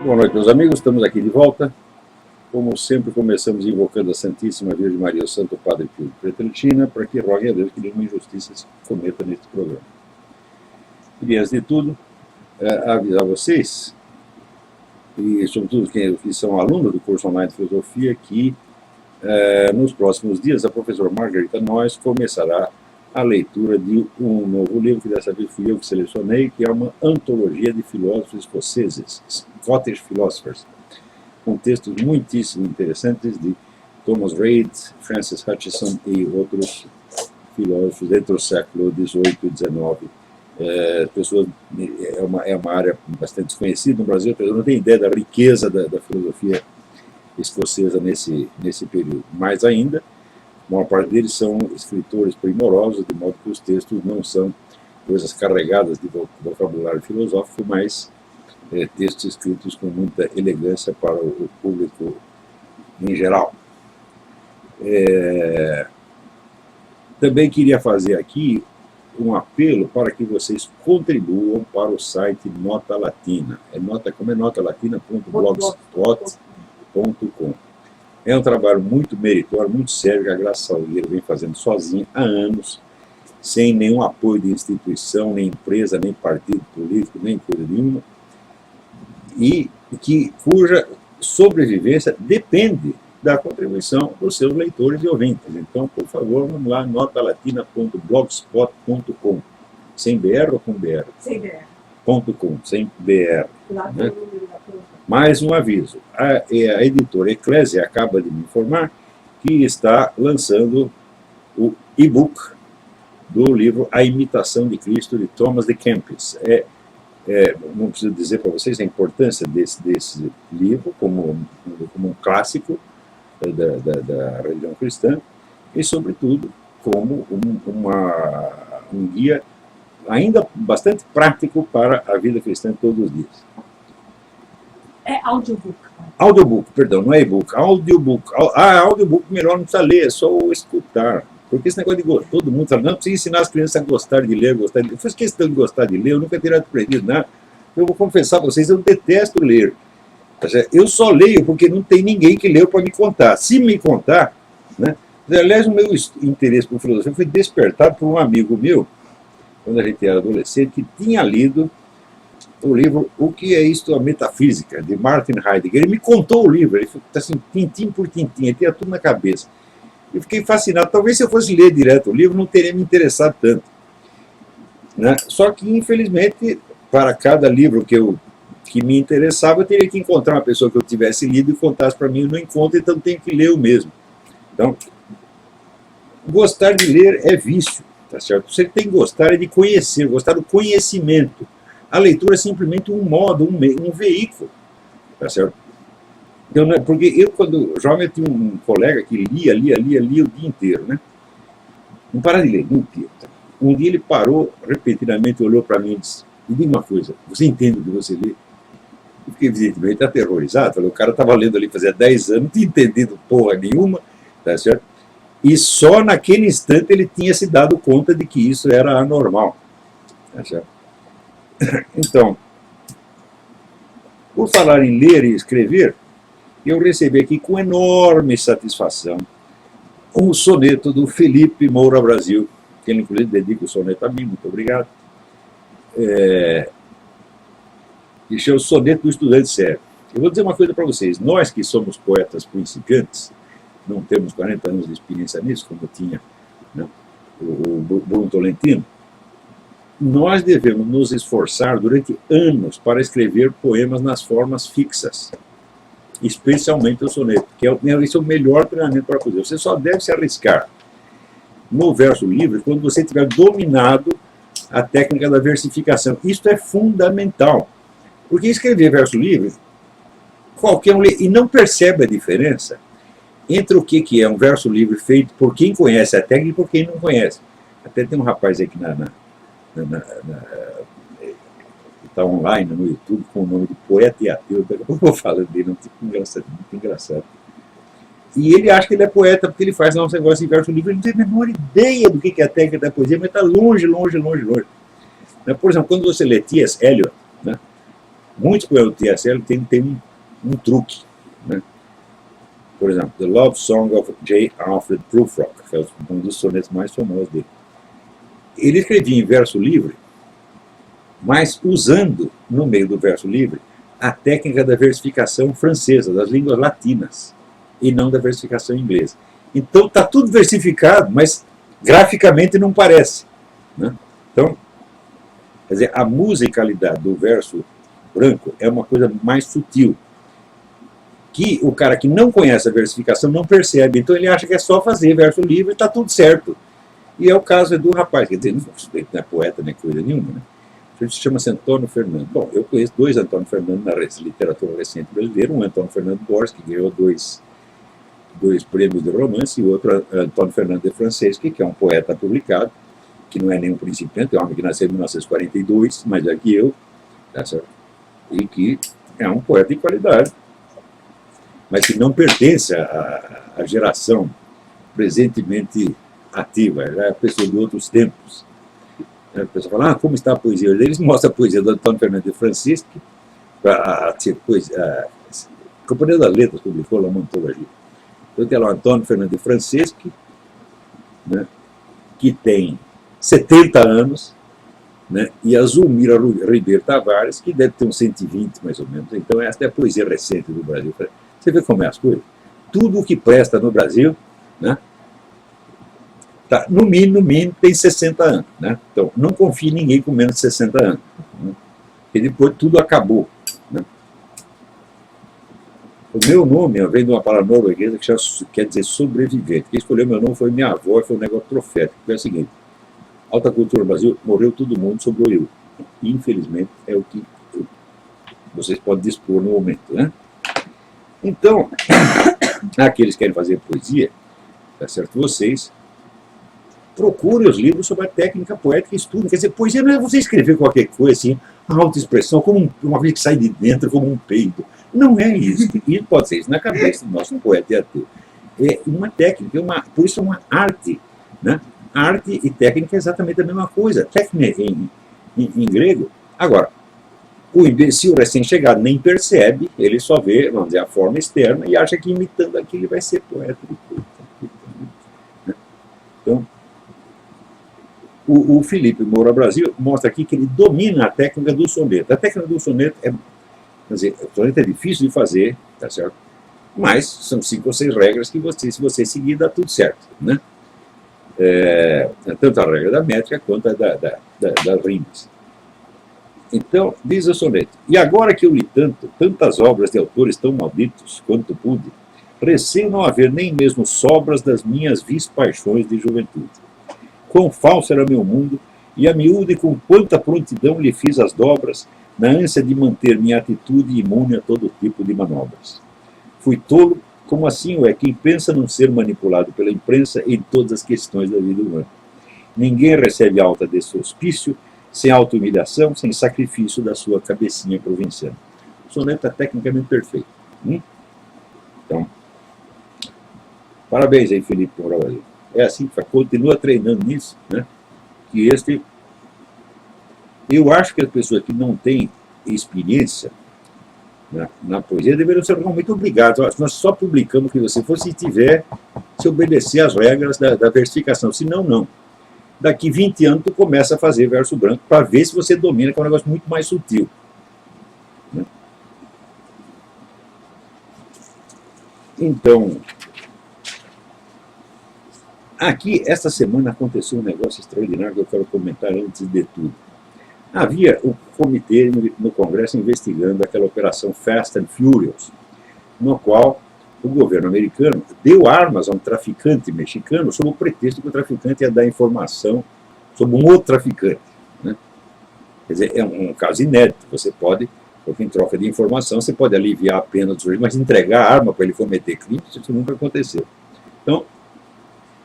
Boa noite, meus amigos. Estamos aqui de volta. Como sempre, começamos invocando a Santíssima Virgem Maria, o Santo Padre Pio de Pietrelcina, para que rogue a Deus que nenhuma injustiça se cometa neste programa. E antes de tudo, avisar vocês, e sobretudo que são alunos do curso online de filosofia, que nos próximos dias a professora Margarita Noyes começará a leitura de um novo livro, que dessa vez fui eu que selecionei, que é uma antologia de filósofos escoceses, Scottish Philosophers, com textos muitíssimo interessantes de Thomas Reid, Francis Hutcheson e outros filósofos entre o século XVIII e XIX. Pessoas, é uma área bastante desconhecida no Brasil, a pessoa não tem ideia da riqueza da filosofia escocesa nesse período. Mais ainda, a maior parte deles são escritores primorosos, de modo que os textos não são coisas carregadas de vocabulário filosófico, mas textos escritos com muita elegância para o público em geral. Também queria fazer aqui um apelo para que vocês contribuam para o site Nota Latina. Como é notalatina.blogspot.com. É um trabalho muito meritório, muito sério, que a Graça Salgueiro vem fazendo sozinha há anos, sem nenhum apoio de instituição, nem empresa, nem partido político, nem coisa nenhuma, e cuja sobrevivência depende da contribuição dos seus leitores e ouvintes. Então, por favor, vamos lá, notalatina.blogspot.com. Sem BR ou com BR? Sem BR. .com, sem BR. Né? Mais um aviso, a editora Eclésia acaba de me informar que está lançando o e-book do livro A Imitação de Cristo, de Thomas de Kempis. Não preciso dizer para vocês a importância desse livro como um clássico da religião cristã e, sobretudo, como um guia ainda bastante prático para a vida cristã todos os dias. É audiobook. Audiobook, perdão, não é e-book, audiobook. Audiobook melhor não precisa ler, é só escutar. Porque esse negócio de todo mundo fala, não, precisa ensinar as crianças a gostar de ler, gostar de ler. Eu fiz questão de gostar de ler, eu nunca teria aprendido nada. Eu vou confessar a vocês, eu detesto ler. Eu só leio porque não tem ninguém que leu para me contar. Se me contar, né? Aliás, o meu interesse por filosofia foi despertado por um amigo meu, quando a gente era adolescente, que tinha lido o livro O que é isto, a Metafísica, de Martin Heidegger. Ele me contou o livro, ele foi assim, tintim por tintim, ele tinha tudo na cabeça. Eu fiquei fascinado. Talvez se eu fosse ler direto o livro, não teria me interessado tanto. Né? Só que, infelizmente, para cada livro que me interessava, eu teria que encontrar uma pessoa que eu tivesse lido e contasse para mim, eu não encontro, então tenho que ler o mesmo. Então, gostar de ler é vício, tá certo? Você tem que gostar de conhecer, gostar do conhecimento. A leitura é simplesmente um modo, um veículo, tá certo? Então, porque eu, quando jovem, eu tinha um colega que lia o dia inteiro, né? Não para de ler, o dia inteiro. Um dia ele parou, repetidamente olhou para mim e disse, me diga uma coisa, você entende o que você lê? Eu fiquei, evidentemente, aterrorizado. Falei, o cara estava lendo ali fazia 10 anos, não tinha entendido porra nenhuma, tá certo? E só naquele instante ele tinha se dado conta de que isso era anormal, tá certo? Então, por falar em ler e escrever, eu recebi aqui com enorme satisfação um soneto do Felipe Moura Brasil, que ele inclusive dedica o soneto a mim, muito obrigado, que chama o Soneto do Estudante Sério. Eu vou dizer uma coisa para vocês, nós que somos poetas principiantes, não temos 40 anos de experiência nisso, como tinha, né, o Bruno Tolentino, nós devemos nos esforçar durante anos para escrever poemas nas formas fixas, especialmente o soneto, que esse é o melhor treinamento para fazer. Você só deve se arriscar no verso livre quando você tiver dominado a técnica da versificação. Isso é fundamental, porque escrever verso livre, qualquer um lê e não percebe a diferença entre o que é um verso livre feito por quem conhece a técnica e por quem não conhece. Até tem um rapaz aqui está online no YouTube com o nome de Poeta e Ateu, daqui a pouco eu vou falando dele, muito engraçado. E ele acha que ele é poeta porque ele faz lá um negócio de verso livre, ele não tem a menor ideia do que é a técnica da poesia, mas está longe. Por exemplo, quando você lê T.S. Eliot, né, Muitos poemas do T.S. Eliot têm um truque, né? Por exemplo, The Love Song of J. Alfred Prufrock, que é um dos sonetos mais famosos dele. Ele escrevia em verso livre, mas usando, no meio do verso livre, a técnica da versificação francesa, das línguas latinas, e não da versificação inglesa. Então está tudo versificado, mas graficamente não parece, né? Então, quer dizer, a musicalidade do verso branco é uma coisa mais sutil, que o cara que não conhece a versificação não percebe. Então ele acha que é só fazer verso livre e está tudo certo. E é o caso do rapaz, quer dizer, não é poeta nem coisa nenhuma, né? Ele se chama Antônio Fernando. Bom, eu conheço dois Antônio Fernando na literatura recente brasileira, um Antônio Fernando Borges, que ganhou dois prêmios de romance, e outro Antônio Fernando de Franceschi, que é um poeta publicado, que não é nenhum principiante, é um homem que nasceu em 1942, mais velho que eu, tá certo? E que é um poeta de qualidade, mas que não pertence à geração presentemente ativa, é a pessoa de outros tempos. A pessoa fala, como está a poesia? Eles mostram a poesia do Antônio Fernando de Franceschi, a Companhia das Letras publicou lá uma antologia. Então tem lá o Antônio Fernando de Franceschi, né, que tem 70 anos, né, e a Zulmira Ribeiro Tavares, que deve ter uns 120 mais ou menos. Então esta é a poesia recente do Brasil. Você vê como é as coisas? Tudo o que presta no Brasil, né, tá, no mínimo, tem 60 anos. Né? Então, não confie em ninguém com menos de 60 anos. Né? E depois tudo acabou. Né? O meu nome vem de uma palavra norueguesa que quer dizer sobrevivente. Quem escolheu meu nome foi minha avó, e foi um negócio profético. Foi o seguinte: alta cultura no Brasil, morreu todo mundo, sobrou eu. Infelizmente, é o que vocês podem dispor no momento. Né? Então, aqueles que querem fazer poesia, tá certo? Vocês procurem os livros sobre a técnica poética e estudem. Quer dizer, poesia não é você escrever qualquer coisa assim, a autoexpressão, como uma coisa que sai de dentro, como um peido. Não é isso. E pode ser isso na cabeça do nosso poeta e ator. É uma técnica, por isso é uma arte. Né? Arte e técnica é exatamente a mesma coisa. Técnica em grego. Agora, o imbecil recém-chegado nem percebe, ele só vê, vamos dizer, a forma externa e acha que imitando aquilo ele vai ser poeta. Então, o Felipe Moura Brasil mostra aqui que ele domina a técnica do soneto. A técnica do soneto quer dizer, o soneto é difícil de fazer, tá certo? Mas são 5 ou 6 regras que se você seguir, dá tudo certo, né? Tanto a regra da métrica quanto a das rimas. Então, diz o soneto: e agora que eu li tantas obras de autores tão malditos quanto pude, receio não haver nem mesmo sobras das minhas vis paixões de juventude. Quão falso era meu mundo, e a miúde com quanta prontidão lhe fiz as dobras, na ânsia de manter minha atitude imune a todo tipo de manobras. Fui tolo, como assim é quem pensa não ser manipulado pela imprensa em todas as questões da vida humana. Ninguém recebe alta desse hospício sem auto-humilhação, sem sacrifício da sua cabecinha provinciana. O soneto é tecnicamente perfeito. Então, parabéns aí, Felipe Moura Brasil. É assim que continua treinando nisso, né? Que eu acho que as pessoas que não têm experiência na poesia deveriam ser realmente obrigadas. Nós só publicamos o que você for se obedecer às regras da versificação, senão não. Daqui 20 anos tu começa a fazer verso branco para ver se você domina, que é um negócio muito mais sutil. Né? Então, aqui, esta semana, aconteceu um negócio extraordinário que eu quero comentar antes de tudo. Havia um comitê no Congresso investigando aquela operação Fast and Furious, no qual o governo americano deu armas a um traficante mexicano sob o pretexto que o traficante ia dar informação sobre um outro traficante. Né? Quer dizer, é um caso inédito. Você pode, porque em troca de informação, você pode aliviar a pena do sujeito, mas entregar a arma para ele cometer crime, isso nunca aconteceu. Então,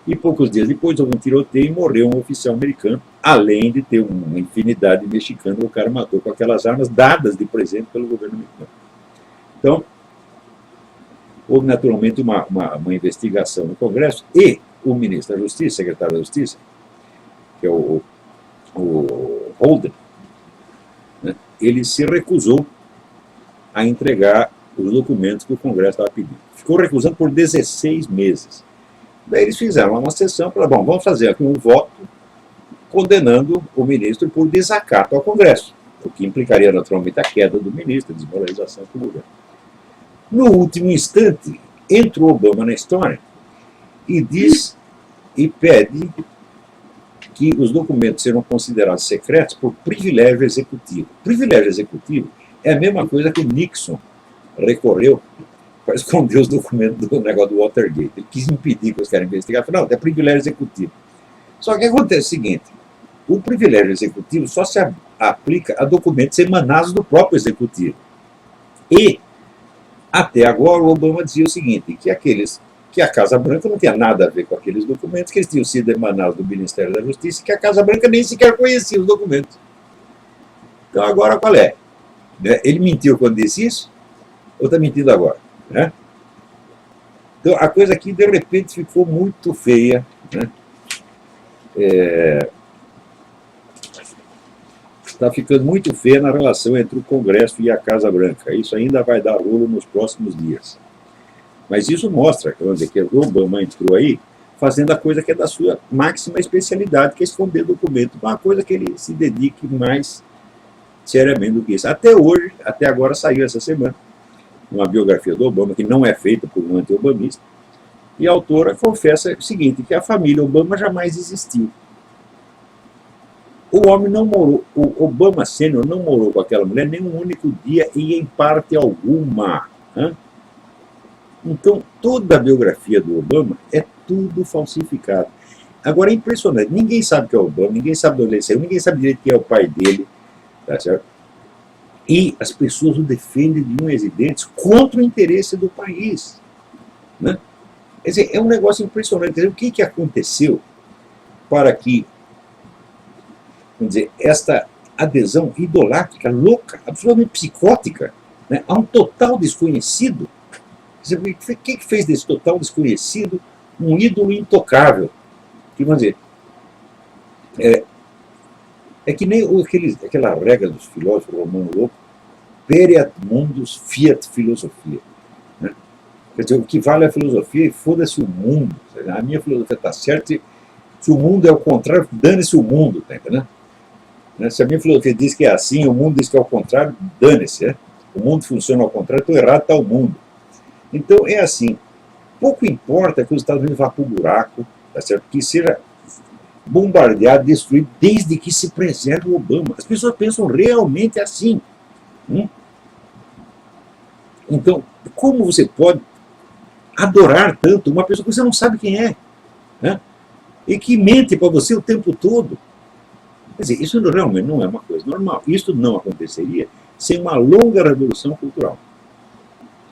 e poucos dias depois houve um tiroteio e morreu um oficial americano, além de ter uma infinidade de mexicanos que o cara matou com aquelas armas dadas de presente pelo governo americano. Então, houve naturalmente uma investigação no Congresso e o ministro da Justiça, secretário da Justiça, que é o Holden, né, ele se recusou a entregar os documentos que o Congresso estava pedindo. Ficou recusando por 16 meses. Daí eles fizeram uma sessão para, bom, vamos fazer aqui um voto condenando o ministro por desacato ao Congresso, o que implicaria naturalmente a queda do ministro, a desmoralização do governo. No último instante, entra o Obama na história e diz e pede que os documentos serão considerados secretos por privilégio executivo. Privilégio executivo é a mesma coisa que o Nixon recorreu para esconder os documentos do negócio do Watergate. Ele quis impedir que os caras investigassem. Não, é privilégio executivo. Só que acontece o seguinte, o privilégio executivo só se aplica a documentos emanados do próprio executivo. E, até agora, o Obama dizia o seguinte, que a Casa Branca não tinha nada a ver com aqueles documentos, que eles tinham sido emanados do Ministério da Justiça, e que a Casa Branca nem sequer conhecia os documentos. Então, agora qual é? Ele mentiu quando disse isso? Ou está mentindo agora? Né? Então, a coisa aqui, de repente, ficou muito feia. Né? Está ficando muito feia na relação entre o Congresso e a Casa Branca. Isso ainda vai dar rolo nos próximos dias. Mas isso mostra, vamos dizer, que o Obama entrou aí fazendo a coisa que é da sua máxima especialidade, que é esconder documento. Uma coisa que ele se dedique mais seriamente do que isso. Até hoje, até agora, saiu essa semana uma biografia do Obama, que não é feita por um anti-obamista, e a autora confessa o seguinte, que a família Obama jamais existiu. O homem não morou, o Obama Sênior não morou com aquela mulher nem um único dia e em parte alguma. Né? Então, toda a biografia do Obama é tudo falsificado. Agora, é impressionante, ninguém sabe quem é o Obama, ninguém sabe de onde ele saiu, ninguém sabe direito quem é o pai dele, tá certo? E as pessoas o defendem de unhas e dentes contra o interesse do país. Né? Quer dizer, é um negócio impressionante. Quer dizer, o que aconteceu para que, vamos dizer, esta adesão idolátrica, louca, absolutamente psicótica, né, a um total desconhecido? Quer dizer, o que fez desse total desconhecido um ídolo intocável? Que, vamos dizer, é que nem aquela regra dos filósofos romanos loucos, pereat mundus fiat filosofia. Né? Quer dizer, o que vale é a filosofia e foda-se o mundo. A minha filosofia está certa, se o mundo é o contrário, dane-se o mundo. Tá entendendo? Se a minha filosofia diz que é assim, o mundo diz que é o contrário, dane-se. Né? O mundo funciona ao contrário, então errado está o mundo. Então é assim, pouco importa que os Estados Unidos vá para o buraco, tá certo? Que seja bombardeado, destruído, desde que se preserve o Obama. As pessoas pensam realmente assim. Então, como você pode adorar tanto uma pessoa que você não sabe quem é? Né? E que mente para você o tempo todo? Quer dizer, isso realmente não é uma coisa normal. Isso não aconteceria sem uma longa revolução cultural.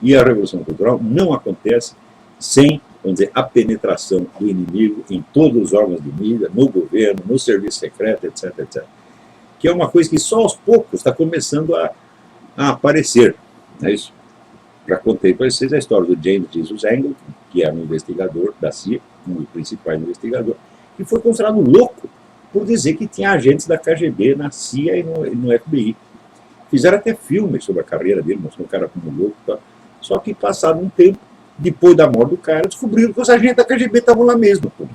E a revolução cultural não acontece sem, vamos dizer, a penetração do inimigo em todos os órgãos de mídia, no governo, no serviço secreto, etc, etc. Que é uma coisa que só aos poucos está começando a aparecer. Não é isso? Já contei para vocês a história do James Jesus Engel, que era um investigador da CIA, um dos principais investigadores, que foi considerado louco por dizer que tinha agentes da KGB na CIA e no FBI. Fizeram até filmes sobre a carreira dele, mostrando o cara como louco. Tá? Só que, passado um tempo, depois da morte do cara, descobriram que os agentes da KGB estavam lá mesmo. Pô.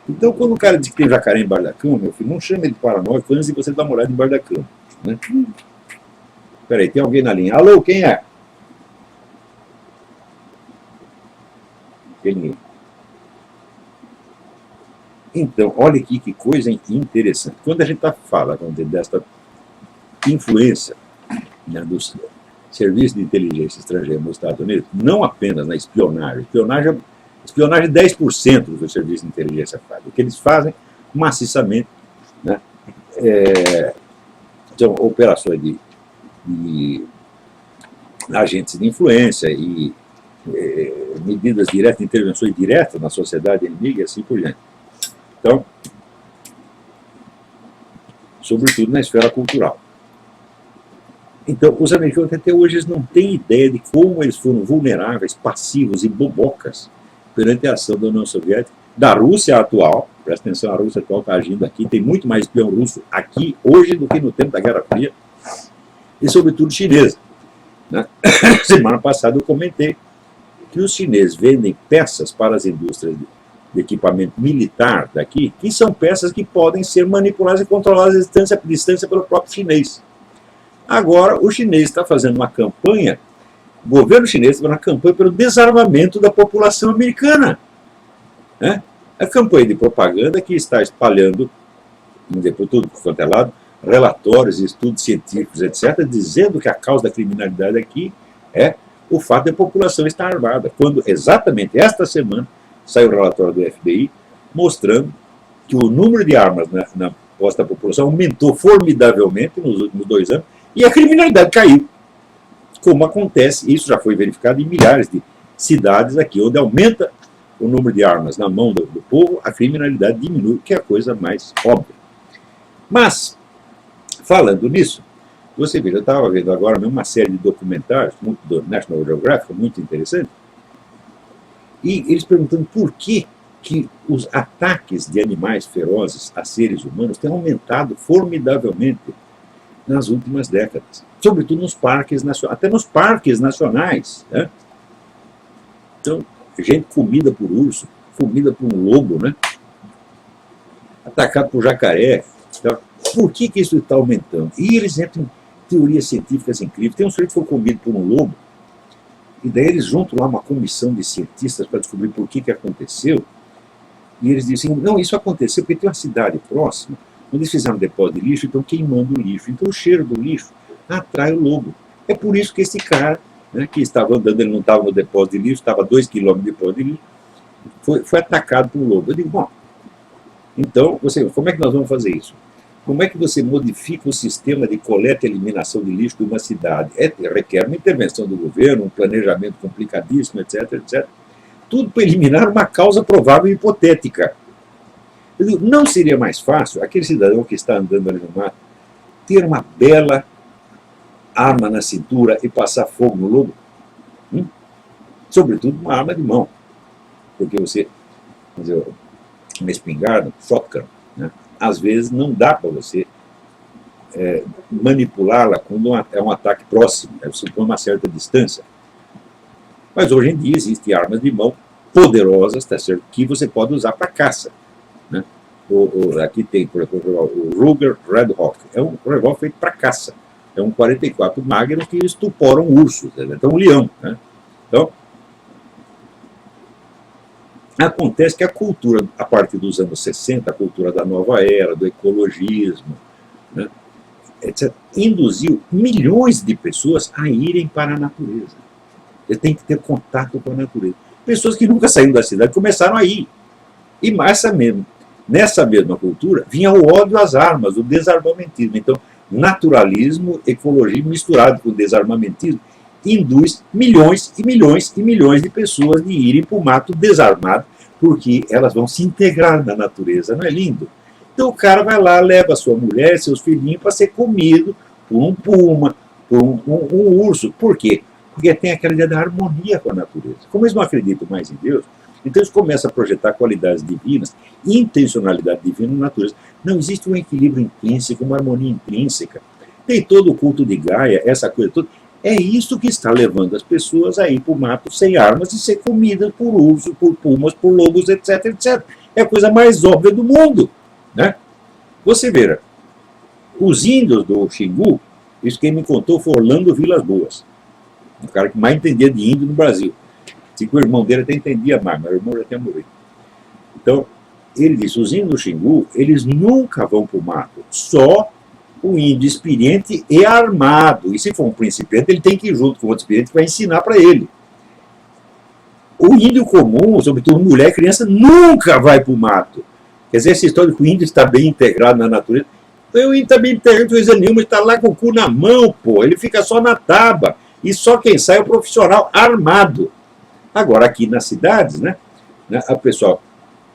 Então, quando o cara diz que tem jacaré embaixo da cama, meu filho, não chama ele de paranoico antes de você dar uma olhada embaixo da cama. Né? Peraí, tem alguém na linha. Alô, quem é? Ninguém. Então, olha aqui que coisa interessante. Quando a gente fala desta influência, né, dos serviços de inteligência estrangeira nos Estados Unidos, não apenas na espionagem. Espionagem 10% do serviço de inteligência faz. O que eles fazem maciçamente, né, são operações de agentes de influência e medidas diretas, intervenções diretas na sociedade inimiga e assim por diante. Então, sobretudo na esfera cultural. Então, os americanos até hoje eles não têm ideia de como eles foram vulneráveis, passivos e bobocas perante a ação da União Soviética, da Rússia atual. Presta atenção, a Rússia atual está agindo aqui, tem muito mais espião russo aqui hoje do que no tempo da Guerra Fria, e sobretudo chinesa. né? Semana passada eu comentei que os chineses vendem peças para as indústrias de equipamento militar daqui, que são peças que podem ser manipuladas e controladas à distância pelo próprio chinês. Agora, o chinês está fazendo uma campanha, o governo chinês está fazendo uma campanha pelo desarmamento da população americana, né? A campanha de propaganda que está espalhando, por tudo quanto é lado, relatórios, estudos científicos, etc., dizendo que a causa da criminalidade aqui é o fato de a população estar armada, quando exatamente esta semana saiu o relatório do FBI mostrando que o número de armas na posse da população aumentou formidavelmente nos últimos 2 anos e a criminalidade caiu. Como acontece, isso já foi verificado em milhares de cidades aqui, onde aumenta o número de armas na mão do povo, a criminalidade diminui, que é a coisa mais óbvia. Mas, falando nisso, você veja, eu estava vendo agora mesmo uma série de documentários do National Geographic, muito interessante, e eles perguntando por que os ataques de animais ferozes a seres humanos têm aumentado formidavelmente nas últimas décadas, sobretudo nos parques nacionais, até nos parques nacionais, né? Então, gente comida por urso, comida por um lobo, né? Atacado por jacaré. Então, por que isso está aumentando? E eles entram em teorias científicas incríveis. Tem um sujeito que foi comido por um lobo, e daí eles juntam lá uma comissão de cientistas para descobrir por que aconteceu, e eles dizem, não, isso aconteceu porque tem uma cidade próxima, onde eles fizeram um depósito de lixo e estão queimando o lixo. Então o cheiro do lixo atrai o lobo. É por isso que esse cara, né, que estava andando, ele não estava no depósito de lixo, estava a 2 quilômetros do depósito de lixo, foi atacado por um lobo. Eu digo, bom, então, como é que nós vamos fazer isso? Como é que você modifica o sistema de coleta e eliminação de lixo de uma cidade? Requer uma intervenção do governo, um planejamento complicadíssimo, etc., etc. Tudo para eliminar uma causa provável e hipotética. Eu digo, não seria mais fácil aquele cidadão que está andando ali no mato ter uma bela arma na cintura e passar fogo no lobo? Sobretudo uma arma de mão. Porque você, uma espingarda, shotgun, né? Às vezes não dá para você manipulá-la quando é um ataque próximo, você põe uma certa distância. Mas hoje em dia existem armas de mão poderosas, tá certo, que você pode usar para caça, né? Aqui tem, por exemplo, o Ruger Red Hawk, é um revólver feito para caça, é um 44 Magnum que estuporam ursos, então um leão, né? Então, acontece que a cultura, a partir dos anos 60, a cultura da nova era, do ecologismo, né, etc., induziu milhões de pessoas a irem para a natureza. Você tem que ter contato com a natureza. Pessoas que nunca saíram da cidade começaram a ir. E nessa mesma cultura vinha o ódio às armas, o desarmamentismo. Então, naturalismo, ecologismo misturado com desarmamentismo induz milhões e milhões e milhões de pessoas de irem para o mato desarmado, porque elas vão se integrar na natureza, não é lindo? Então o cara vai lá, leva a sua mulher, seus filhinhos para ser comido por um puma, por um urso. Por quê? Porque tem aquela ideia da harmonia com a natureza. Como eles não acreditam mais em Deus, então eles começam a projetar qualidades divinas, intencionalidade divina na natureza. Não existe um equilíbrio intrínseco, uma harmonia intrínseca. Tem todo o culto de Gaia, essa coisa toda. É isso que está levando as pessoas a ir para o mato sem armas e ser comidas por ursos, por pumas, por lobos, etc, etc. É a coisa mais óbvia do mundo, né? Você veja, os índios do Xingu, isso quem me contou foi Orlando Vilas Boas, o cara que mais entendia de índio no Brasil. Assim que o irmão dele até entendia mais, mas o irmão já tinha morrido. Então, ele disse, os índios do Xingu, eles nunca vão para o mato, só o índio experiente e armado. E se for um principiante, ele tem que ir junto com outro experiente que vai ensinar para ele. O índio comum, sobretudo mulher e criança, nunca vai para o mato. Quer dizer, essa história de que o índio está bem integrado na natureza. O índio está bem integrado, coisa nenhuma, ele está lá com o cu na mão, pô. Ele fica só na taba. E só quem sai é o profissional armado. Agora, aqui nas cidades, né, a pessoal,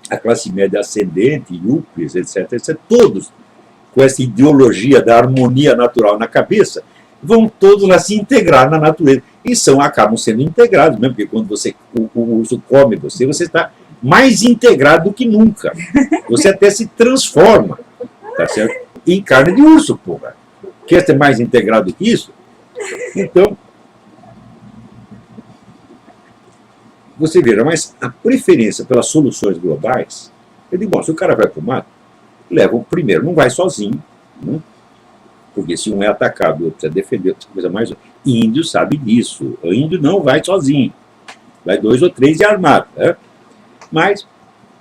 a classe média ascendente, yuppies, etc., etc., todos com essa ideologia da harmonia natural na cabeça, vão todos lá se integrar na natureza. E acabam sendo integrados mesmo, porque quando o urso come você está mais integrado do que nunca. Você até se transforma, tá certo? Em carne de urso, porra. Quer ser mais integrado que isso? Então, você veja, mas a preferência pelas soluções globais, eu digo, bom, se o cara vai para o mato, leva o primeiro, não vai sozinho, né? Porque se um é atacado, o outro precisa defender, outra coisa mais. Índio sabe disso. O índio não vai sozinho. Vai 2 ou 3 e armado. Né? Mas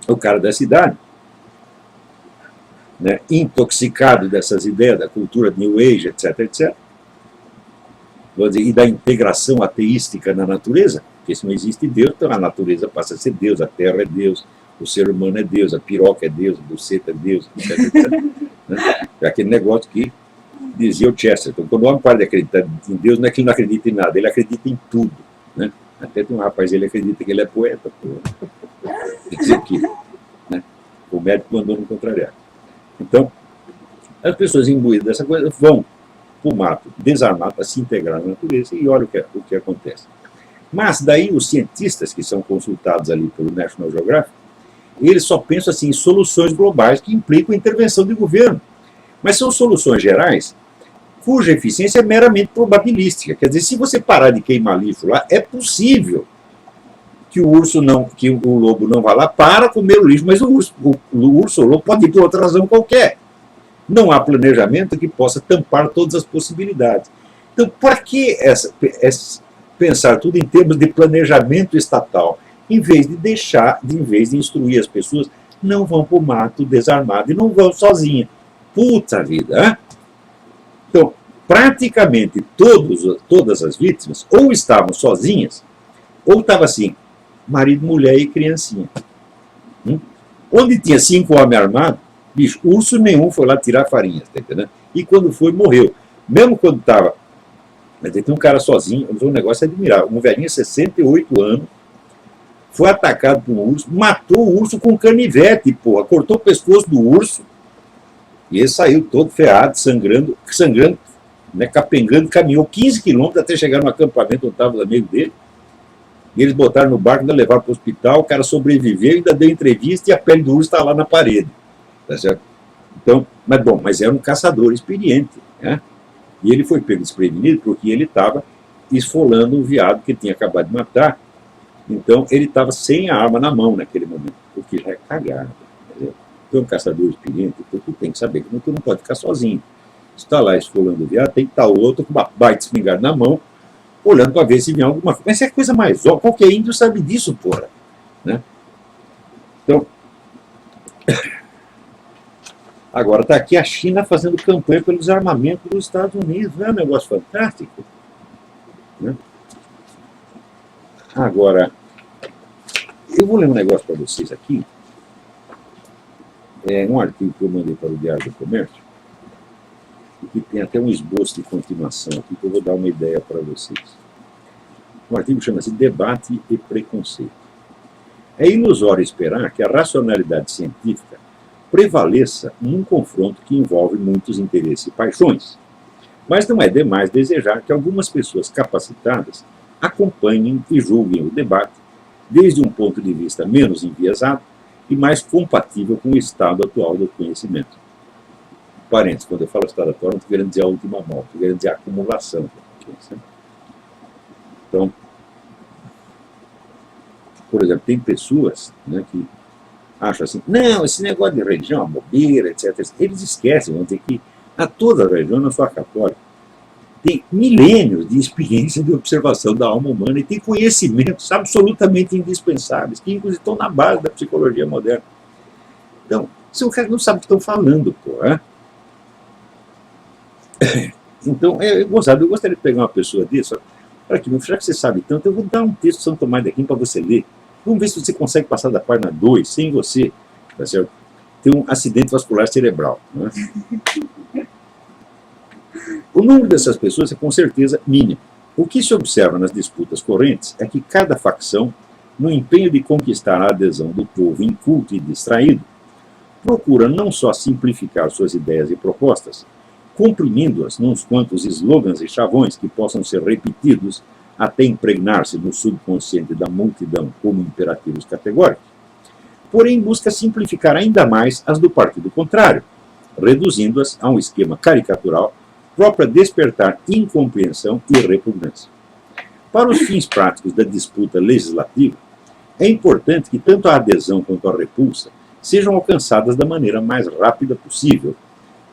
o cara da cidade, né, intoxicado dessas ideias da cultura New Age, etc., etc., e da integração ateística na natureza, porque se não existe Deus, então a natureza passa a ser Deus, a terra é Deus, o ser humano é Deus, a piroca é Deus, a buceta é Deus, etc., etc., né? É aquele negócio que dizia o Chesterton, quando o homem para de acreditar em Deus, não é que ele não acredita em nada, ele acredita em tudo. Né? Até tem um rapaz, ele acredita que ele é poeta. Quer dizer que, né, o médico mandou no contrariar. Então, as pessoas imbuídas dessa coisa vão para o mato, desarmar para se integrar na natureza e olha o que acontece. Mas daí os cientistas que são consultados ali pelo National Geographic, eles só pensam assim, em soluções globais que implicam intervenção de governo. Mas são soluções gerais cuja eficiência é meramente probabilística. Quer dizer, se você parar de queimar lixo lá, é possível que o lobo não vá lá para comer o lixo, mas o urso ou o lobo pode ir por outra razão qualquer. Não há planejamento que possa tampar todas as possibilidades. Então, por que pensar tudo em termos de planejamento estatal, em vez de instruir as pessoas, não vão para o mato desarmado e não vão sozinhas. Puta vida, hein? Então, praticamente todas as vítimas ou estavam sozinhas, ou estava assim, marido, mulher e criancinha. Onde tinha 5 homens armados, bicho, urso nenhum foi lá tirar farinha, tá entendendo? E quando foi, morreu. Mesmo quando estava, mas tem um cara sozinho, um negócio admirável, um velhinho de 68 anos, foi atacado por um urso, matou o urso com canivete, porra, cortou o pescoço do urso, e ele saiu todo ferrado, sangrando, né, capengando, caminhou 15 quilômetros até chegar no acampamento onde estava o amigo dele. E eles botaram no barco, ainda levaram para o hospital, o cara sobreviveu, ainda deu entrevista e a pele do urso está lá na parede. Tá certo? Então, mas era um caçador experiente. Né? E ele foi pego desprevenido porque ele estava esfolando um veado que ele tinha acabado de matar. Então, ele estava sem a arma na mão naquele momento, porque já é cagado. Então, um caçador experiente, tu tem que saber que tu não pode ficar sozinho. Se está lá esfolando o viado, tem que estar o outro com uma baita espingarda na mão, olhando para ver se vem alguma coisa. Mas é a coisa mais óbvia, qualquer índio sabe disso, porra. Né? Então, agora está aqui a China fazendo campanha pelo desarmamento dos Estados Unidos. Não é um negócio fantástico? Né? Agora, eu vou ler um negócio para vocês aqui. É um artigo que eu mandei para o Diário do Comércio, e que tem até um esboço de continuação aqui, que eu vou dar uma ideia para vocês. O artigo chama-se Debate e Preconceito. É ilusório esperar que a racionalidade científica prevaleça num confronto que envolve muitos interesses e paixões. Mas não é demais desejar que algumas pessoas capacitadas acompanhem e julguem o debate desde um ponto de vista menos enviesado e mais compatível com o estado atual do conhecimento. Parênteses, quando eu falo estado atual, não estou querendo dizer a última morte, estou querendo dizer a acumulação. Então, por exemplo, tem pessoas, né, que acham assim, não, esse negócio de religião é uma bobeira, etc. Eles esquecem, vão dizer que a toda a religião, não só a católica, tem milênios de experiência de observação da alma humana e tem conhecimentos absolutamente indispensáveis, que inclusive estão na base da psicologia moderna. Então, se o cara não sabe o que estão falando, pô, é? Então, eu gostaria de pegar uma pessoa dessa, olha aqui, já que você sabe tanto, eu vou dar um texto de São Tomás de Aquino para você ler. Vamos ver se você consegue passar da página 2 sem você, tá certo? Ter um acidente vascular cerebral. Né? O número dessas pessoas é com certeza mínimo. O que se observa nas disputas correntes é que cada facção, no empenho de conquistar a adesão do povo inculto e distraído, procura não só simplificar suas ideias e propostas, comprimindo-as nos quantos slogans e chavões que possam ser repetidos até impregnar-se no subconsciente da multidão como imperativos categóricos, porém busca simplificar ainda mais as do partido contrário, reduzindo-as a um esquema caricatural próprio a despertar incompreensão e repugnância. Para os fins práticos da disputa legislativa, É importante que tanto a adesão quanto a repulsa sejam alcançadas da maneira mais rápida possível,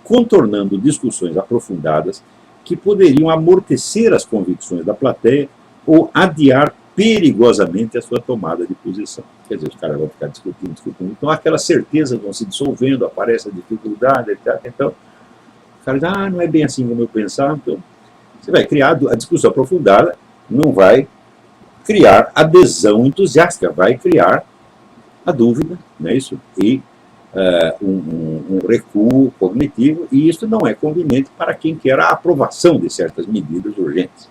contornando discussões aprofundadas que poderiam amortecer as convicções da plateia ou adiar perigosamente a sua tomada de posição. Quer dizer, os caras vão ficar discutindo. Então aquelas certezas vão se dissolvendo, aparece a dificuldade, etc. Então, o cara diz, não é bem assim como eu pensava. Então, você vai criar a discussão aprofundada, não vai criar adesão entusiástica, vai criar a dúvida, não é isso? E um recuo cognitivo, e isso não é conveniente para quem quer a aprovação de certas medidas urgentes.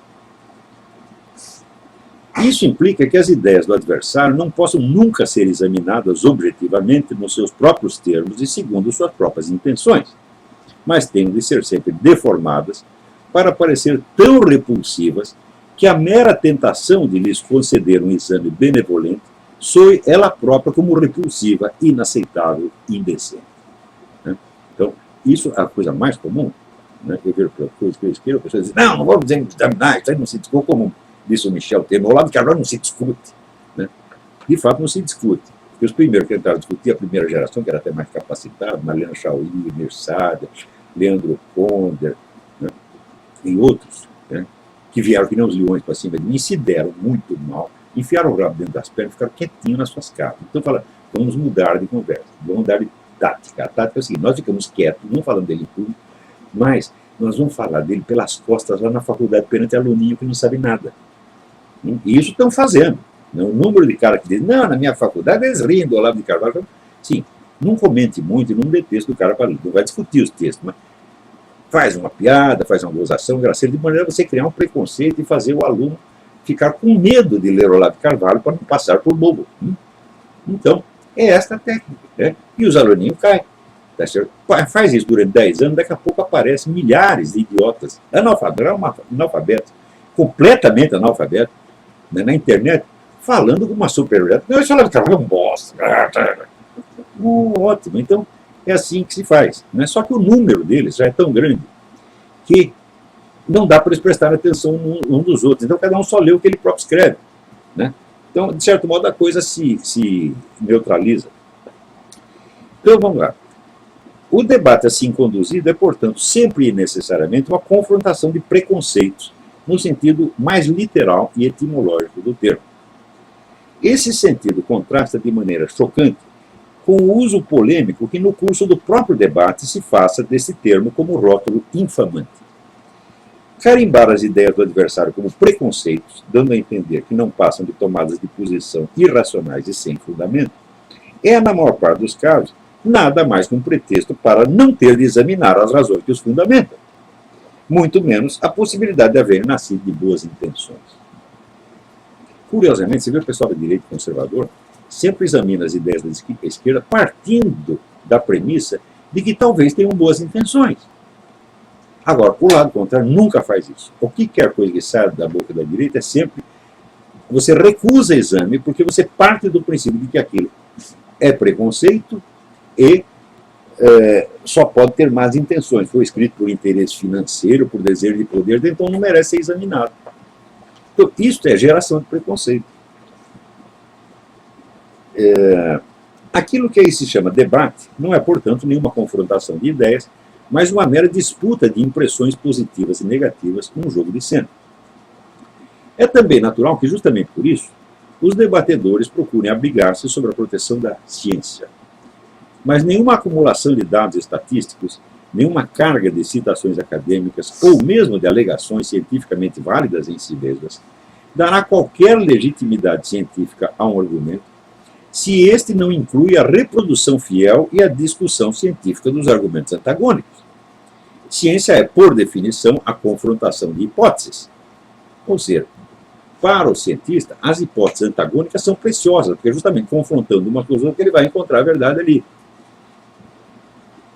Isso implica que as ideias do adversário não possam nunca ser examinadas objetivamente nos seus próprios termos e segundo suas próprias intenções, mas tenham de ser sempre deformadas para parecer tão repulsivas que a mera tentação de lhes conceder um exame benevolente soe ela própria como repulsiva, inaceitável e indecente. Então, isso é a coisa mais comum. Eu vejo coisas que eu escrevo, a pessoa diz, não vamos examinar, isso aí não se discute, como disse o Michel Temer, o Olavo de Carvalho não se discute. De fato, não se discute. Porque os primeiros que tentaram discutir, a primeira geração, que era até mais capacitada, Marlene Chauí, Mirsada, Leandro Konder, e outros, que vieram que nem os leões para cima de mim, se deram muito mal, enfiaram o rabo dentro das pernas e ficaram quietinhos nas suas casas. Então, fala, vamos mudar de conversa, vamos mudar de tática. A tática é o seguinte, nós ficamos quietos, não falando dele em público, mas nós vamos falar dele pelas costas lá na faculdade, perante aluninho que não sabe nada. E isso estão fazendo. O número de caras que dizem, não, na minha faculdade eles riem do Olavo de Carvalho. Sim, não comente muito e não dê texto do cara para ler, não vai discutir os textos, mas faz uma piada, faz uma gozação graceira, de maneira a você criar um preconceito e fazer o aluno ficar com medo de ler Olavo de Carvalho para não passar por bobo. Então, é esta a técnica. E os aluninhos caem. Tá certo? Faz isso durante 10 anos, daqui a pouco aparecem milhares de idiotas, analfabetos, completamente analfabetos, na internet, falando com uma superioridade. Não, isso Olavo de Carvalho é um bosta. Ótimo. Então, é assim que se faz. Só que o número deles já é tão grande que não dá para eles prestarem atenção um dos outros. Então, cada um só lê o que ele próprio escreve. Então, de certo modo, a coisa se neutraliza. Então, vamos lá. O debate assim conduzido é, portanto, sempre e necessariamente uma confrontação de preconceitos, no sentido mais literal e etimológico do termo. Esse sentido contrasta de maneira chocante com o uso polêmico que no curso do próprio debate se faça desse termo como rótulo infamante. Carimbar as ideias do adversário como preconceitos, dando a entender que não passam de tomadas de posição irracionais e sem fundamento, é, na maior parte dos casos, nada mais que um pretexto para não ter de examinar as razões que os fundamentam, muito menos a possibilidade de haver nascido de boas intenções. Curiosamente, você vê o pessoal da direita conservador sempre examina as ideias da esquerda partindo da premissa de que talvez tenham boas intenções. Agora, o lado contrário nunca faz isso. O que quer coisa que sai da boca da direita é sempre você recusa exame porque você parte do princípio de que aquilo é preconceito e só pode ter más intenções. Foi escrito por interesse financeiro, por desejo de poder, então não merece ser examinado. Então, isso é geração de preconceito. Aquilo que aí se chama debate não é, portanto, nenhuma confrontação de ideias, mas uma mera disputa de impressões positivas e negativas num jogo de cena. É também natural que, justamente por isso, os debatedores procurem abrigar-se sobre a proteção da ciência. Mas nenhuma acumulação de dados estatísticos, nenhuma carga de citações acadêmicas ou mesmo de alegações cientificamente válidas em si mesmas dará qualquer legitimidade científica a um argumento se este não inclui a reprodução fiel e a discussão científica dos argumentos antagônicos. Ciência é, por definição, a confrontação de hipóteses. Ou seja, para o cientista, as hipóteses antagônicas são preciosas, porque justamente confrontando uma com as outras, ele vai encontrar a verdade ali.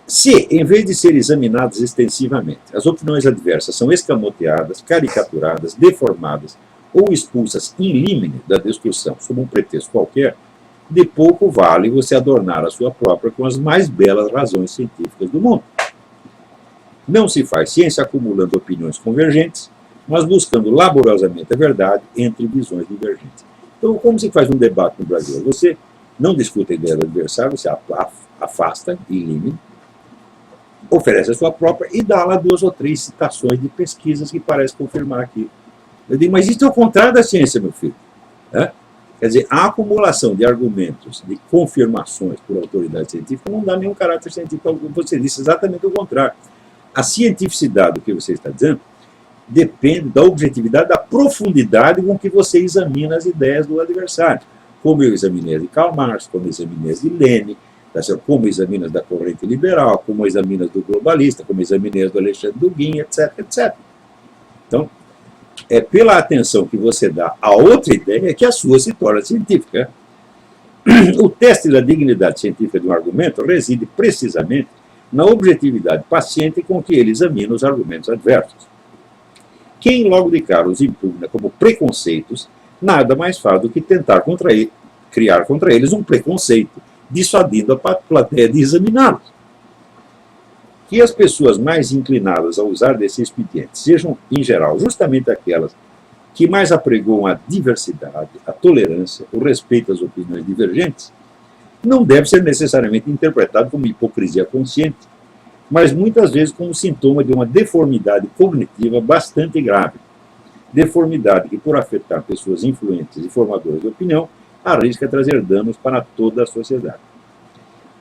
Se, em vez de serem examinadas extensivamente, as opiniões adversas são escamoteadas, caricaturadas, deformadas ou expulsas in limine da discussão sob um pretexto qualquer, de pouco vale você adornar a sua própria com as mais belas razões científicas do mundo. Não se faz ciência acumulando opiniões convergentes, mas buscando laboriosamente a verdade entre visões divergentes. Então, como se faz um debate no Brasil? Você não discute a ideia do adversário, você afasta, elimina, oferece a sua própria e dá lá 2 ou 3 citações de pesquisas que parecem confirmar aquilo. Eu digo, mas isso é o contrário da ciência, meu filho. Quer dizer, a acumulação de argumentos, de confirmações por autoridade científica não dá nenhum caráter científico algum. Você disse exatamente o contrário. A cientificidade do que você está dizendo depende da objetividade, da profundidade com que você examina as ideias do adversário. Como eu examinei as de Karl Marx, como eu examinei as de Lenin, como examino as da corrente liberal, como examino as do globalista, como examinei as do Alexandre Dugin, etc, etc. Então, é pela atenção que você dá a outra ideia que a sua se torna científica. O teste da dignidade científica de um argumento reside precisamente na objetividade paciente com que ele examina os argumentos adversos. Quem logo de cara os impugna como preconceitos, nada mais faz do que tentar criar contra eles um preconceito, dissuadindo a plateia de examiná-los. Que as pessoas mais inclinadas a usar desse expediente sejam, em geral, justamente aquelas que mais apregoam a diversidade, a tolerância, o respeito às opiniões divergentes, não deve ser necessariamente interpretado como hipocrisia consciente, mas muitas vezes como sintoma de uma deformidade cognitiva bastante grave. Deformidade que, por afetar pessoas influentes e formadoras de opinião, arrisca trazer danos para toda a sociedade.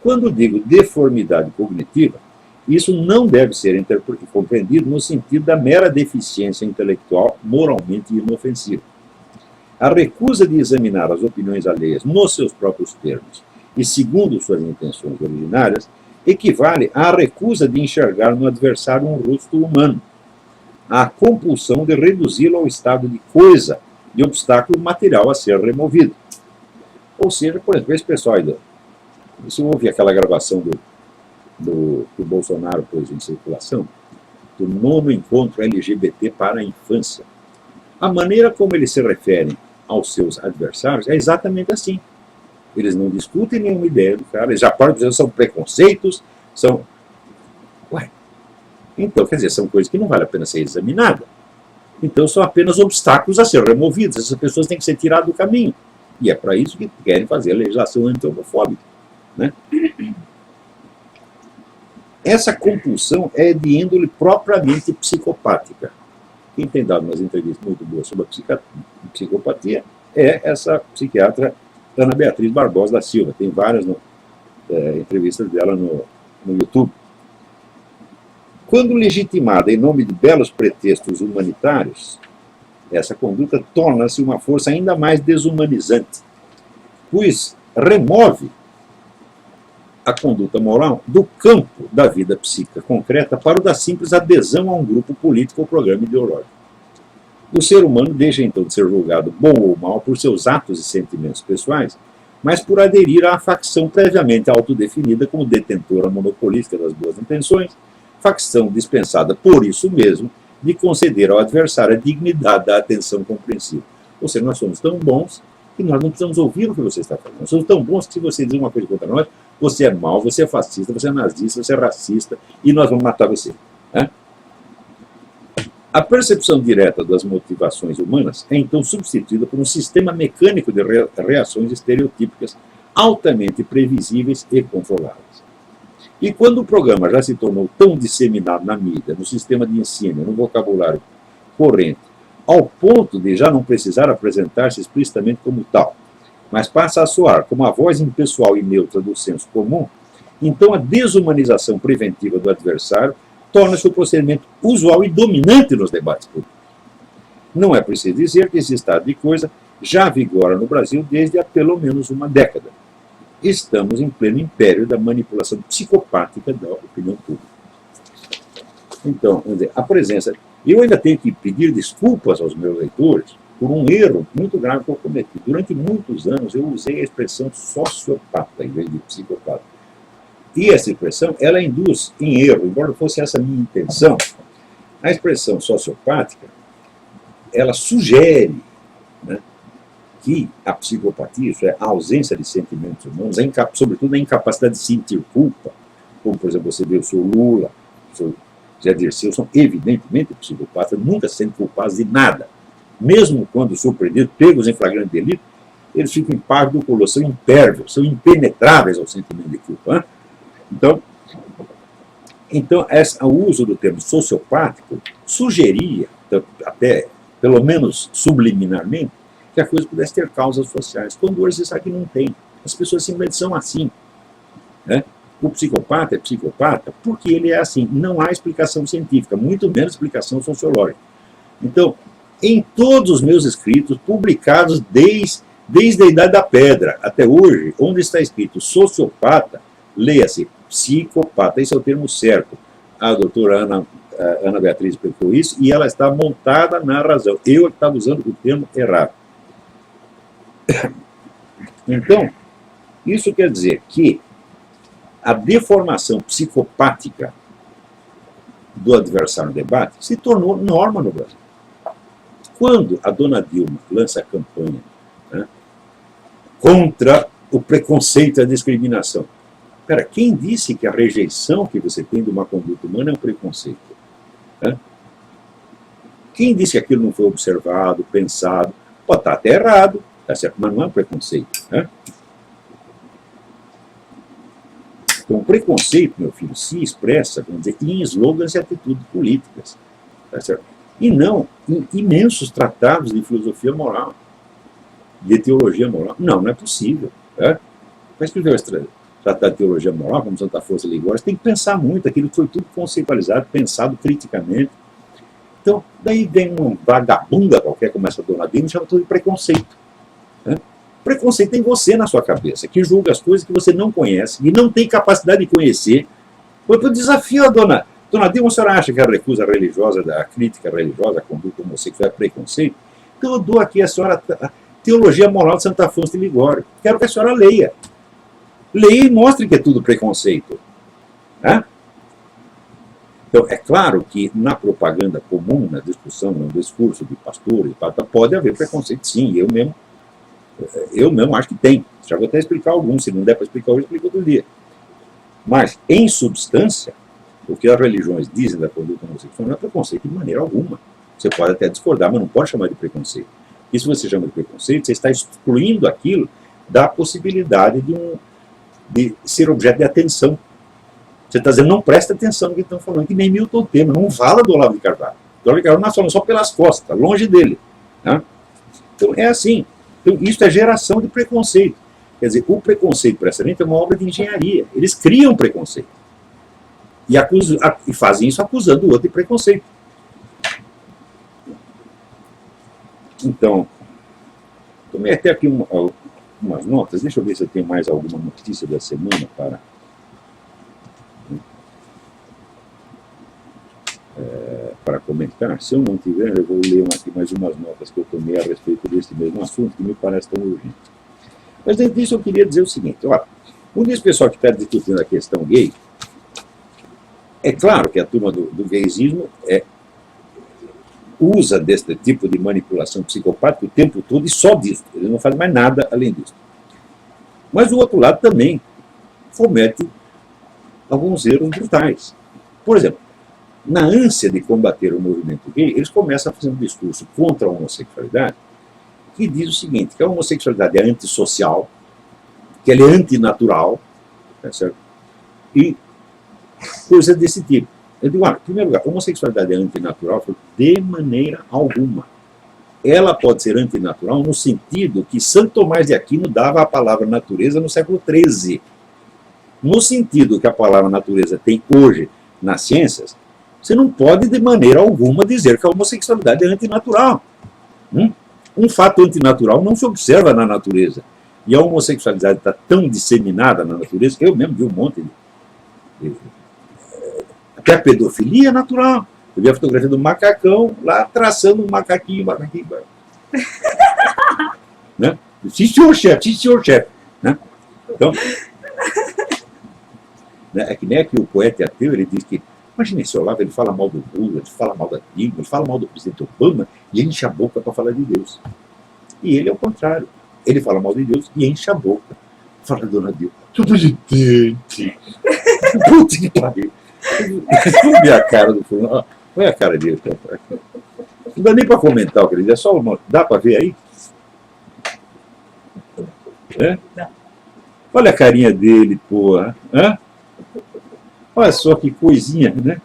Quando digo deformidade cognitiva, isso não deve ser compreendido no sentido da mera deficiência intelectual moralmente inofensiva. A recusa de examinar as opiniões alheias nos seus próprios termos e segundo suas intenções originárias equivale à recusa de enxergar no adversário um rosto humano, à compulsão de reduzi-lo ao estado de coisa, de obstáculo material a ser removido. Ou seja, por exemplo, esse pessoal aí, você ouve aquela gravação do que o Bolsonaro pôs em circulação, do 9º encontro LGBT para a infância. A maneira como eles se referem aos seus adversários é exatamente assim. Eles não discutem nenhuma ideia do cara, eles já podem dizer que são preconceitos, são... Ué, então, quer dizer, são coisas que não vale a pena ser examinadas. Então, são apenas obstáculos a ser removidos. Essas pessoas têm que ser tiradas do caminho. E é para isso que querem fazer a legislação anti-homofóbica, né? Essa compulsão é de índole propriamente psicopática. Quem tem dado umas entrevistas muito boas sobre a psicopatia é essa psiquiatra Ana Beatriz Barbosa da Silva. Tem várias entrevistas dela no YouTube. Quando legitimada em nome de belos pretextos humanitários, essa conduta torna-se uma força ainda mais desumanizante, pois remove a conduta moral do campo da vida psíquica concreta para o da simples adesão a um grupo político ou programa ideológico. O ser humano deixa então de ser julgado bom ou mal por seus atos e sentimentos pessoais, mas por aderir à facção previamente autodefinida como detentora monopolística das boas intenções, facção dispensada por isso mesmo de conceder ao adversário a dignidade da atenção compreensiva. Ou seja, nós somos tão bons que nós não precisamos ouvir o que você está falando. Nós somos tão bons que se você diz uma coisa contra nós, você é mau, você é fascista, você é nazista, você é racista, e nós vamos matar você. Né? A percepção direta das motivações humanas é então substituída por um sistema mecânico de reações estereotípicas altamente previsíveis e controláveis. E quando o programa já se tornou tão disseminado na mídia, no sistema de ensino, no vocabulário corrente, ao ponto de já não precisar apresentar-se explicitamente como tal, mas passa a soar como a voz impessoal e neutra do senso comum, então a desumanização preventiva do adversário torna-se o procedimento usual e dominante nos debates públicos. Não é preciso dizer que esse estado de coisa já vigora no Brasil desde há pelo menos uma década. Estamos em pleno império da manipulação psicopática da opinião pública. Então, vamos dizer, a presença... Eu ainda tenho que pedir desculpas aos meus leitores por um erro muito grave que eu cometi. Durante muitos anos eu usei a expressão sociopata em vez de psicopata. E essa expressão, ela induz em erro, embora fosse essa a minha intenção. A expressão sociopática, ela sugere, né, que a psicopatia, isso é, a ausência de sentimentos humanos, sobretudo a incapacidade de sentir culpa, como, por exemplo, você vê o seu Lula, o seu Zé Dirceu, são evidentemente psicopatas, nunca sendo culpados de nada. Mesmo quando surpreendidos, pegos em flagrante delito, eles ficam impávidos, são impérvios, são impenetráveis ao sentimento de culpa. Né? Então o uso do termo sociopático sugeria, até pelo menos subliminarmente, que a coisa pudesse ter causas sociais, quando hoje você sabe que não tem. As pessoas simplesmente são assim. Né? O psicopata é psicopata porque ele é assim. Não há explicação científica, muito menos explicação sociológica. Então, em todos os meus escritos, publicados desde a Idade da Pedra até hoje, onde está escrito sociopata, leia-se psicopata. Esse é o termo certo. A doutora Ana Beatriz explicou isso e ela está montada na razão. Eu estava usando o termo errado. Então, isso quer dizer que a deformação psicopática do adversário no debate se tornou norma no Brasil. Quando a dona Dilma lança a campanha, né, contra o preconceito e a discriminação, quem disse que a rejeição que você tem de uma conduta humana é um preconceito? Né? Quem disse que aquilo não foi observado, pensado? Pode estar até errado, tá certo? Mas não é um preconceito. Né? Então, o preconceito, meu filho, se expressa, vamos dizer, em slogans e atitudes políticas. Tá certo? E não em imensos tratados de filosofia moral, de teologia moral. Não é possível. Né? Para escrever um tratado de teologia moral, como Santa Força Ligório, tem que pensar muito, aquilo foi tudo conceitualizado, pensado criticamente. Então, daí vem uma vagabunda qualquer, como essa dona Dilma, e chama tudo de preconceito. Né? Preconceito tem você na sua cabeça, que julga as coisas que você não conhece e não tem capacidade de conhecer. Eu desafio a dona Dilma, a senhora acha que a recusa religiosa, a crítica religiosa, a conduta homossexual é preconceito? Então eu dou aqui a senhora a Teologia Moral de Santa Afonso de Ligório. Quero que a senhora leia. Leia e mostre que é tudo preconceito. Né? Então, é claro que na propaganda comum, na discussão, no discurso de pastores, pode haver preconceito, sim. Eu mesmo acho que tem. Já vou até explicar alguns. Se não der para explicar hoje, eu explico outro dia. Mas, em substância, o que as religiões dizem da conduta homossexual não é preconceito de maneira alguma. Você pode até discordar, mas não pode chamar de preconceito. E se você chama de preconceito, você está excluindo aquilo da possibilidade de ser objeto de atenção. Você está dizendo, não presta atenção no que estão falando, que nem Milton Temer, não fala do Olavo de Carvalho. O Olavo de Carvalho está falando só pelas costas, longe dele. Né? Então, é assim. Então, isso é geração de preconceito. Quer dizer, o preconceito precedente é uma obra de engenharia. Eles criam preconceito. E fazem isso acusando o outro de preconceito. Então, tomei até aqui umas notas. Deixa eu ver se eu tenho mais alguma notícia da semana para comentar. Se eu não tiver, eu vou ler aqui mais umas notas que eu tomei a respeito desse mesmo assunto, que me parece tão urgente. Mas dentro disso eu queria dizer o seguinte. Olha, desse pessoal que está discutindo a questão gay, é claro que a turma do gaysismo usa desse tipo de manipulação psicopática o tempo todo e só disso. Ele não faz mais nada além disso. Mas o outro lado também comete alguns erros brutais. Por exemplo, na ânsia de combater o movimento gay, eles começam a fazer um discurso contra a homossexualidade que diz o seguinte, que a homossexualidade é antissocial, que ela é antinatural, tá certo? E coisa desse tipo. Eu digo, em primeiro lugar, a homossexualidade é antinatural de maneira alguma. Ela pode ser antinatural no sentido que Santo Tomás de Aquino dava a palavra natureza no século XIII. No sentido que a palavra natureza tem hoje nas ciências, você não pode de maneira alguma dizer que a homossexualidade é antinatural. Um fato antinatural não se observa na natureza. E a homossexualidade está tão disseminada na natureza que eu mesmo vi um monte até a pedofilia é natural. Eu vi a fotografia do macacão lá traçando um macaquinho. Né? Sim, senhor chefe. Né? Então, né, é que nem aqui o poeta ateu, ele diz que, imagina esse Olavo, ele fala mal do Lula, ele fala mal da Dilma, ele fala mal do presidente Obama e enche a boca para falar de Deus. E ele é o contrário. Ele fala mal de Deus e enche a boca. Fala, dona Dilma, seu presidente. Putz que pariu. Vamos ver a cara do fulano. Olha a cara dele. Não dá nem para comentar o que ele diz, é só uma. Dá para ver aí? É? Não. Olha a carinha dele, porra. Hã? Olha só que coisinha, né?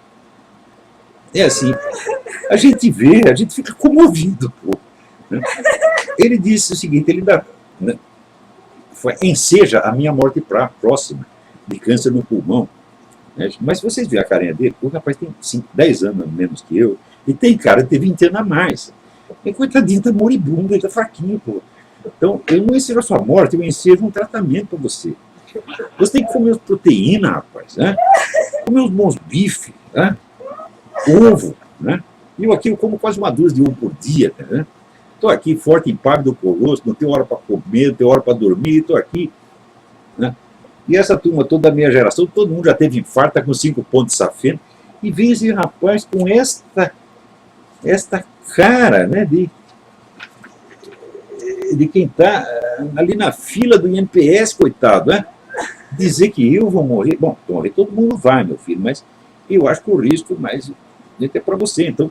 É assim, a gente vê, a gente fica comovido, pô. Né? Ele disse o seguinte, ele dá, né, enseja a minha morte próxima, de câncer no pulmão. Né? Mas se vocês verem a carinha dele, o rapaz tem 10 anos menos que eu, e tem cara de ter 20 anos a mais. E coitadinho, tá moribundo, ele tá fraquinho, pô. Então, eu não ensejo a sua morte, eu ensejo um tratamento para você. Você tem que comer proteína, rapaz, né? Comer uns bons bifes, né? Ovo, né? Eu aqui eu como quase uma dúzia de ovo por dia, né? Estou aqui forte, impávido, colosso, não tenho hora para comer, não tenho hora para dormir, estou aqui. Né? E essa turma toda da minha geração, todo mundo já teve infarto, está com 5 pontos de safena, e vem esse rapaz com esta cara, né, de quem está ali na fila do INPS, coitado, né? Dizer que eu vou morrer. Bom, morrer todo mundo vai, meu filho, mas eu acho que o risco mais é para você. Então,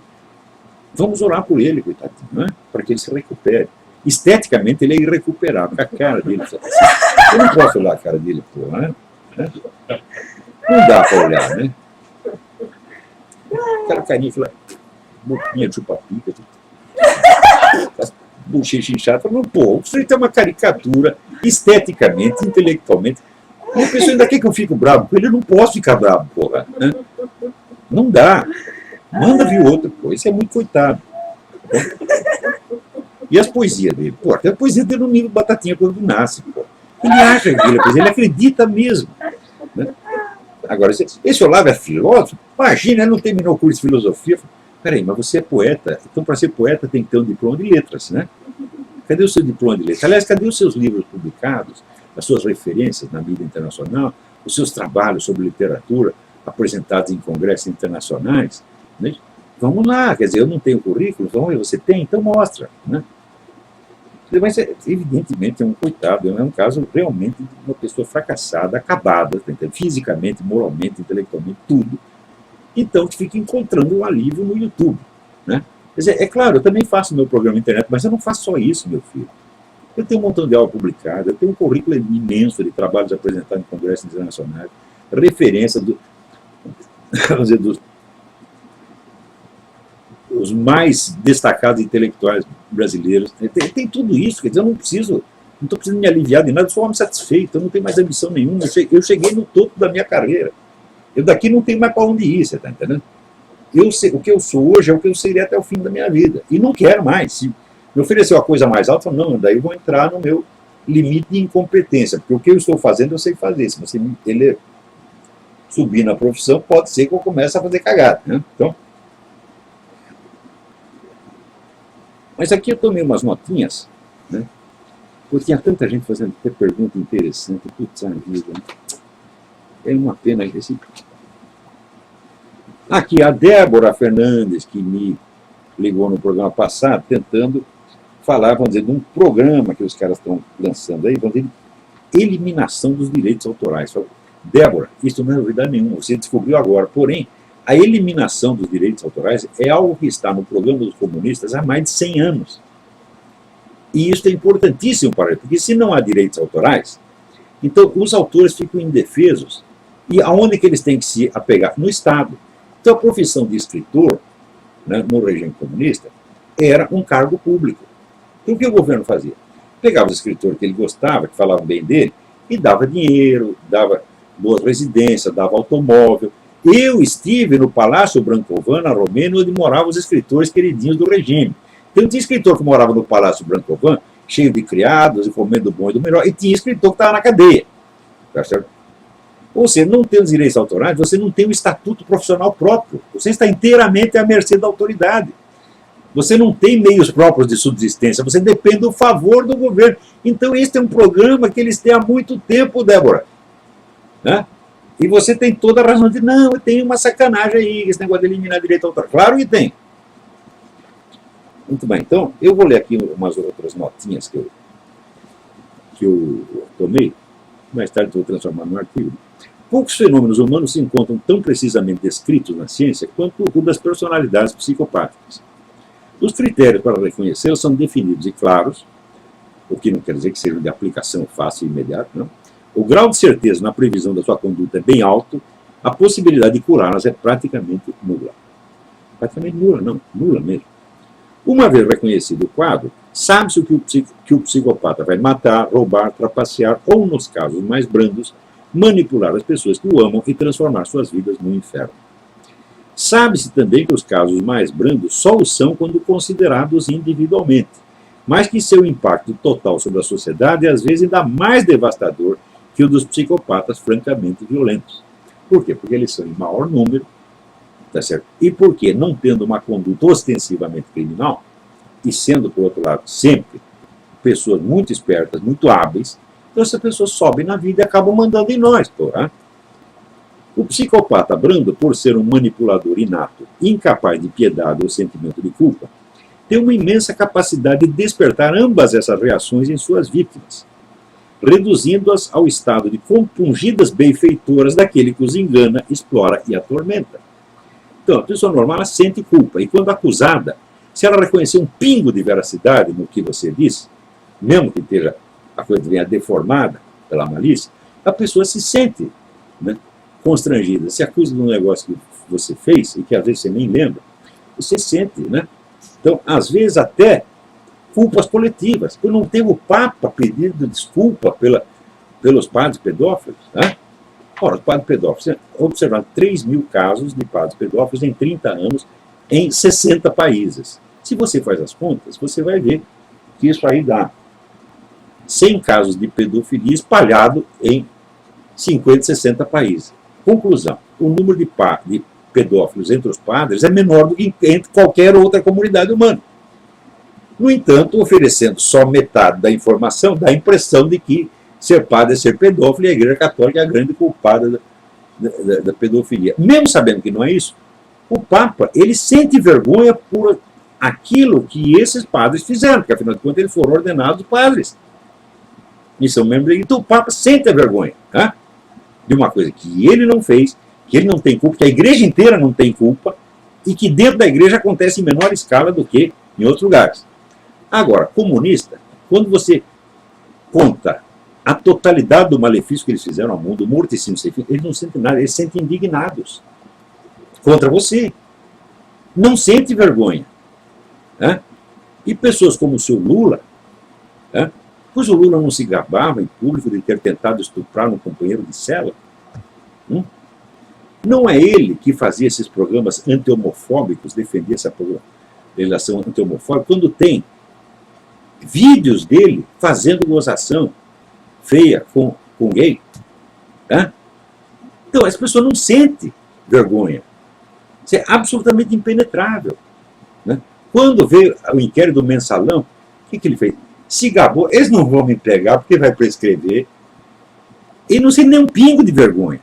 vamos orar por ele, coitadinho, né? Para que ele se recupere. Esteticamente, ele é irrecuperável. A cara dele. Eu não posso olhar a cara dele, pô, né? Não dá para olhar, né? O cara carinha, fala, boquinha de chupa-pica, bochecha inchada, falando, pô, o sujeito é uma caricatura, esteticamente, intelectualmente. E a pessoa ainda quer que eu fique bravo com ele, eu não posso ficar bravo, porra. Né? Não dá. Manda vir outro, pô, isso é muito coitado. E as poesias dele? Pô, até a poesia dele no nível Batatinha quando nasce, pô. Ele acha que ele acredita mesmo. Né? Agora, esse Olavo é filósofo? Imagina, ele não terminou o curso de filosofia. Peraí, mas você é poeta, então para ser poeta tem que ter um diploma de letras, né? Cadê o seu diploma de letras? Aliás, cadê os seus livros publicados, as suas referências na mídia internacional, os seus trabalhos sobre literatura apresentados em congressos internacionais? Né? Vamos lá, quer dizer, eu não tenho currículo, então você tem, então mostra. Né? Mas, evidentemente, é um coitado, é um caso realmente de uma pessoa fracassada, acabada, fisicamente, moralmente, intelectualmente, tudo. Então, que fica encontrando um alívio no YouTube. Né? Quer dizer, é claro, eu também faço meu programa na internet, mas eu não faço só isso, meu filho. Eu tenho um montão de aula publicada, eu tenho um currículo imenso de trabalhos apresentados em congressos internacionais, referência vamos dizer, os mais destacados intelectuais brasileiros. Tem tudo isso, quer dizer, eu não estou precisando me aliviar de nada, eu sou um homem satisfeito, eu não tenho mais ambição nenhuma, eu cheguei no topo da minha carreira. Eu daqui não tenho mais para onde ir, você está entendendo? O que eu sou hoje é o que eu serei até o fim da minha vida. E não quero mais. Se me oferecer uma coisa mais alta, eu falo, não, daí eu vou entrar no meu limite de incompetência, porque o que eu estou fazendo eu sei fazer. Se você subir na profissão, pode ser que eu comece a fazer cagada. Né? Então, mas aqui eu tomei umas notinhas, né? Porque tinha tanta gente fazendo pergunta interessante, putz, a vida, né? É uma pena esse. Aqui a Débora Fernandes, que me ligou no programa passado, tentando falar, vamos dizer, de um programa que os caras estão lançando aí, vamos dizer, de eliminação dos direitos autorais. Débora, isso não é novidade nenhuma, você descobriu agora. Porém, a eliminação dos direitos autorais é algo que está no programa dos comunistas há mais de 100 anos. E isso é importantíssimo para ele, porque se não há direitos autorais, então os autores ficam indefesos. E aonde que eles têm que se apegar? No Estado. Então a profissão de escritor, né, no regime comunista, era um cargo público. Então o que o governo fazia? Pegava os escritores que ele gostava, que falavam bem dele, e dava dinheiro, dava boas residências, dava automóvel. Eu estive no Palácio Brancovan, na Romênia, onde moravam os escritores queridinhos do regime. Então tinha escritor que morava no Palácio Brancovan, cheio de criados, e comendo do bom e do melhor, e tinha escritor que estava na cadeia. Tá certo? Ou seja, não tem os direitos autorais, você não tem um estatuto profissional próprio. Você está inteiramente à mercê da autoridade. Você não tem meios próprios de subsistência, você depende do favor do governo. Então, este é um programa que eles têm há muito tempo, Débora. Né? E você tem toda a razão de, não, tem uma sacanagem aí, esse negócio de eliminar direito autoral. Claro que tem. Muito bem, então, eu vou ler aqui umas outras notinhas que eu tomei, mais tarde vou transformar num artigo. Poucos fenômenos humanos se encontram tão precisamente descritos na ciência quanto o das personalidades psicopáticas. Os critérios para reconhecê-los são definidos e claros, o que não quer dizer que seja de aplicação fácil e imediata, não. O grau de certeza na previsão da sua conduta é bem alto, a possibilidade de curá-las é praticamente nula. Praticamente nula, não, nula mesmo. Uma vez reconhecido o quadro, sabe-se que o psicopata vai matar, roubar, trapacear ou, nos casos mais brandos, manipular as pessoas que o amam e transformar suas vidas no inferno. Sabe-se também que os casos mais brandos só o são quando considerados individualmente, mas que seu impacto total sobre a sociedade é às vezes ainda mais devastador que o dos psicopatas francamente violentos. Por quê? Porque eles são em maior número, tá certo? E porque, não tendo uma conduta ostensivamente criminal, e sendo, por outro lado, sempre pessoas muito espertas, muito hábeis, então essas pessoas sobem na vida e acabam mandando em nós, porra. O psicopata brando, por ser um manipulador inato, incapaz de piedade ou sentimento de culpa, tem uma imensa capacidade de despertar ambas essas reações em suas vítimas, reduzindo-as ao estado de compungidas benfeitoras daquele que os engana, explora e atormenta. Então, a pessoa normal ela sente culpa, e quando acusada, se ela reconhecer um pingo de veracidade no que você diz, mesmo que esteja, a coisa venha deformada pela malícia, a pessoa se sente, né, constrangida. Se acusa de um negócio que você fez e que às vezes você nem lembra, você sente, né? Então, às vezes até culpas coletivas. Eu não tenho o Papa pedindo desculpa pelos padres pedófilos, né? Ora, os padres pedófilos, observaram 3 mil casos de padres pedófilos em 30 anos em 60 países. Se você faz as contas, você vai ver que isso aí dá 100 casos de pedofilia espalhado em 50, 60 países. Conclusão, o número de pedófilos entre os padres é menor do que entre qualquer outra comunidade humana. No entanto, oferecendo só metade da informação, dá a impressão de que ser padre é ser pedófilo e a Igreja Católica é a grande culpada da pedofilia. Mesmo sabendo que não é isso, o Papa ele sente vergonha por aquilo que esses padres fizeram, porque afinal de contas eles foram ordenados padres. E são membros. Então o Papa sente a vergonha, tá? De uma coisa que ele não fez, que ele não tem culpa, que a igreja inteira não tem culpa, e que dentro da igreja acontece em menor escala do que em outros lugares. Agora, comunista, quando você conta a totalidade do malefício que eles fizeram ao mundo, morticínio sem fim, eles não sentem nada, eles se sentem indignados contra você. Não sente vergonha. Né? E pessoas como o seu Lula, né? Pois o Lula não se gabava em público de ter tentado estuprar um companheiro de cela? Não é ele que fazia esses programas anti-homofóbicos, defendia essa legislação anti-homofóbica, quando tem vídeos dele fazendo gozação feia com gay? Né? Então, essa pessoa não sente vergonha. Isso é absolutamente impenetrável. Né? Quando veio o inquérito do Mensalão, o que ele fez? Se gabou, eles não vão me pegar porque vai prescrever. Ele não sente nem um pingo de vergonha.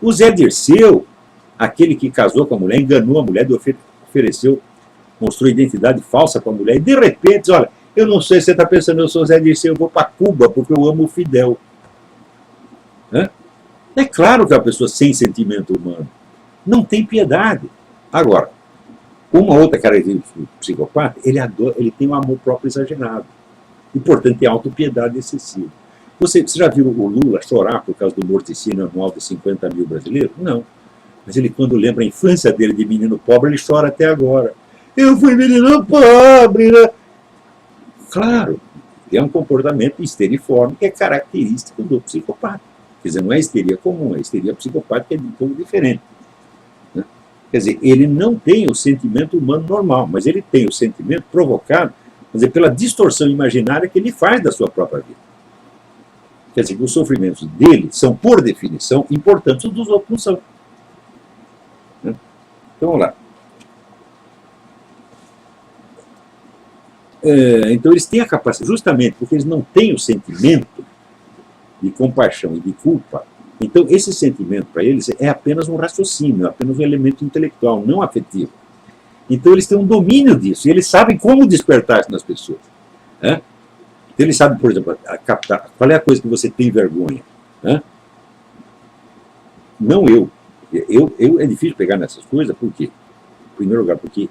O Zé Dirceu, aquele que casou com a mulher, enganou a mulher, ofereceu, mostrou identidade falsa para a mulher, e de repente, olha, eu não sei se você está pensando, eu sou Zé Dirceu, eu vou para Cuba porque eu amo o Fidel. Né? É claro que é uma pessoa sem sentimento humano. Não tem piedade. Agora, uma outra característica do psicopata, ele tem um amor próprio exagerado. E, portanto, tem autopiedade excessiva. Você já viu o Lula chorar por causa do morticínio anual de 50 mil brasileiros? Não. Mas ele, quando lembra a infância dele de menino pobre, ele chora até agora. Eu fui menino pobre, né? Claro, é um comportamento histeriforme que é característico do psicopata. Quer dizer, não é histeria comum, é histeria psicopática, é de um pouco diferente. Né? Quer dizer, ele não tem o sentimento humano normal, mas ele tem o sentimento provocado, quer dizer, pela distorção imaginária que ele faz da sua própria vida. Quer dizer, que os sofrimentos dele são, por definição, importantes, os dos outros não são. Né? Então, vamos lá. Então, eles têm a capacidade, justamente porque eles não têm o sentimento de compaixão e de culpa, então esse sentimento para eles é apenas um raciocínio, é apenas um elemento intelectual, não afetivo. Então eles têm um domínio disso, e eles sabem como despertar isso nas pessoas. Né? Então eles sabem, por exemplo, captar qual é a coisa que você tem vergonha. Né? Não eu. É difícil pegar nessas coisas, por quê? Em primeiro lugar, porque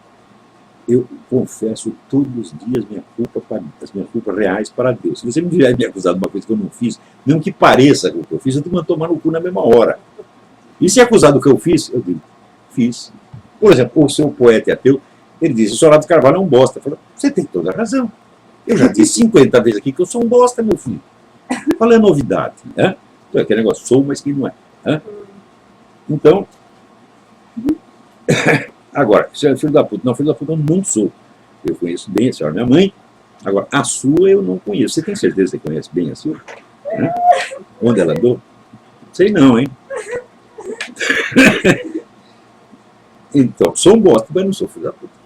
eu confesso todos os dias as minhas culpas reais para Deus. Se você me vier me acusar de uma coisa que eu não fiz, mesmo que pareça o que eu fiz, eu tenho que tomar no cu na mesma hora. E se é acusado do que eu fiz, eu digo, fiz. Por exemplo, o seu poeta e ateu, ele diz, o senhor Olavo de Carvalho é um bosta. Eu falo, você tem toda a razão. Eu já disse 50 vezes aqui que eu sou um bosta, meu filho. Qual é a novidade? Então, é aquele negócio, sou, mas que não é. Então, agora, se é filho da puta, não, filho da puta eu não sou. Eu conheço bem a senhora, minha mãe. Agora, a sua eu não conheço. Você tem certeza que você conhece bem a sua? Onde ela andou? Sei não, hein? Então, sou um bosta, mas não sou filho da puta.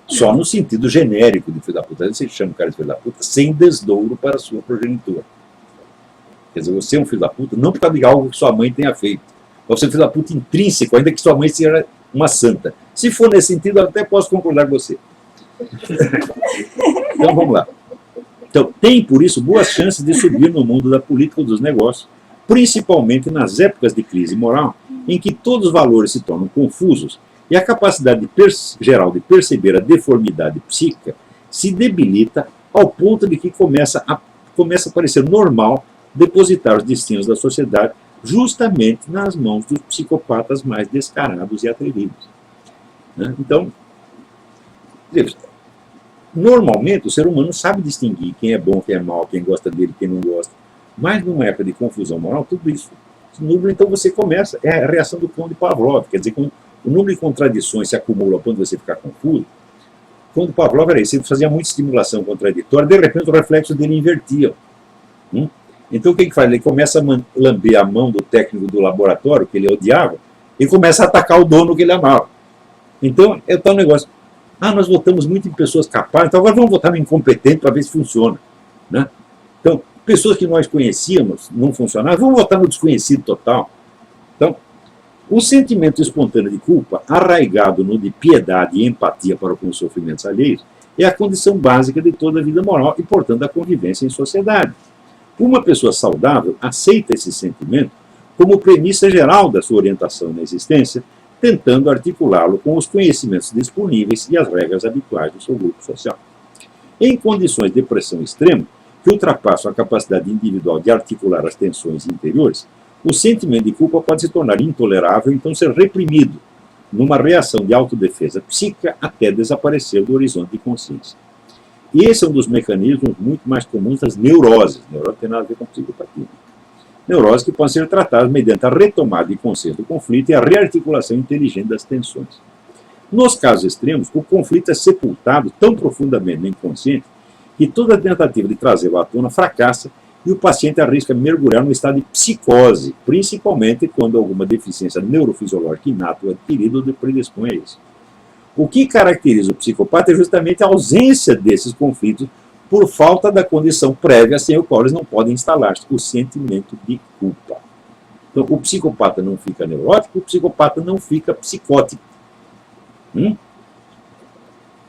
Só no sentido genérico de filho da puta. Você chama o cara de filho da puta sem desdouro para a sua progenitora. Quer dizer, você é um filho da puta não por causa de algo que sua mãe tenha feito. Você é um filho da puta intrínseco, ainda que sua mãe seja uma santa. Se for nesse sentido, eu até posso concordar com você. Então, vamos lá. Então, tem, por isso, boas chances de subir no mundo da política ou dos negócios, principalmente nas épocas de crise moral, em que todos os valores se tornam confusos e a capacidade geral de perceber a deformidade psíquica se debilita ao ponto de que começa a parecer normal depositar os destinos da sociedade justamente nas mãos dos psicopatas mais descarados e atrevidos. Então, normalmente o ser humano sabe distinguir quem é bom, quem é mau, quem gosta dele, quem não gosta. Mas numa época de confusão moral, tudo isso se nubla, então você começa, é a reação do cão de Pavlov, quer dizer, quando o número de contradições se acumula quando você ficar confuso, quando Pavlov era isso, ele fazia muita estimulação contraditória, de repente o reflexo dele invertia. Então o que ele faz? Ele começa a lamber a mão do técnico do laboratório, que ele odiava, e começa a atacar o dono que ele amava. Então é tal negócio. Nós votamos muito em pessoas capazes, então agora vamos votar no incompetente para ver se funciona. Então, pessoas que nós conhecíamos não funcionavam, vamos votar no desconhecido total. Então, o sentimento espontâneo de culpa, arraigado no de piedade e empatia para com os sofrimentos alheios, é a condição básica de toda a vida moral e, portanto, da convivência em sociedade. Uma pessoa saudável aceita esse sentimento como premissa geral da sua orientação na existência, tentando articulá-lo com os conhecimentos disponíveis e as regras habituais do seu grupo social. Em condições de pressão extrema, que ultrapassam a capacidade individual de articular as tensões interiores, o sentimento de culpa pode se tornar intolerável e então ser reprimido, numa reação de autodefesa psíquica até desaparecer do horizonte de consciência. E esse é um dos mecanismos muito mais comuns das neuroses. Neurose tem nada a ver com psicopatia. Neuroses que podem ser tratadas mediante a retomada de consciência do conflito e a rearticulação inteligente das tensões. Nos casos extremos, o conflito é sepultado tão profundamente no inconsciente que toda tentativa de trazê-lo à tona fracassa e o paciente arrisca mergulhar num estado de psicose, principalmente quando alguma deficiência neurofisiológica inata ou adquirida o predispõe a isso. O que caracteriza o psicopata é justamente a ausência desses conflitos por falta da condição prévia sem o qual eles não podem instalar-se, o sentimento de culpa. Então, o psicopata não fica neurótico, o psicopata não fica psicótico.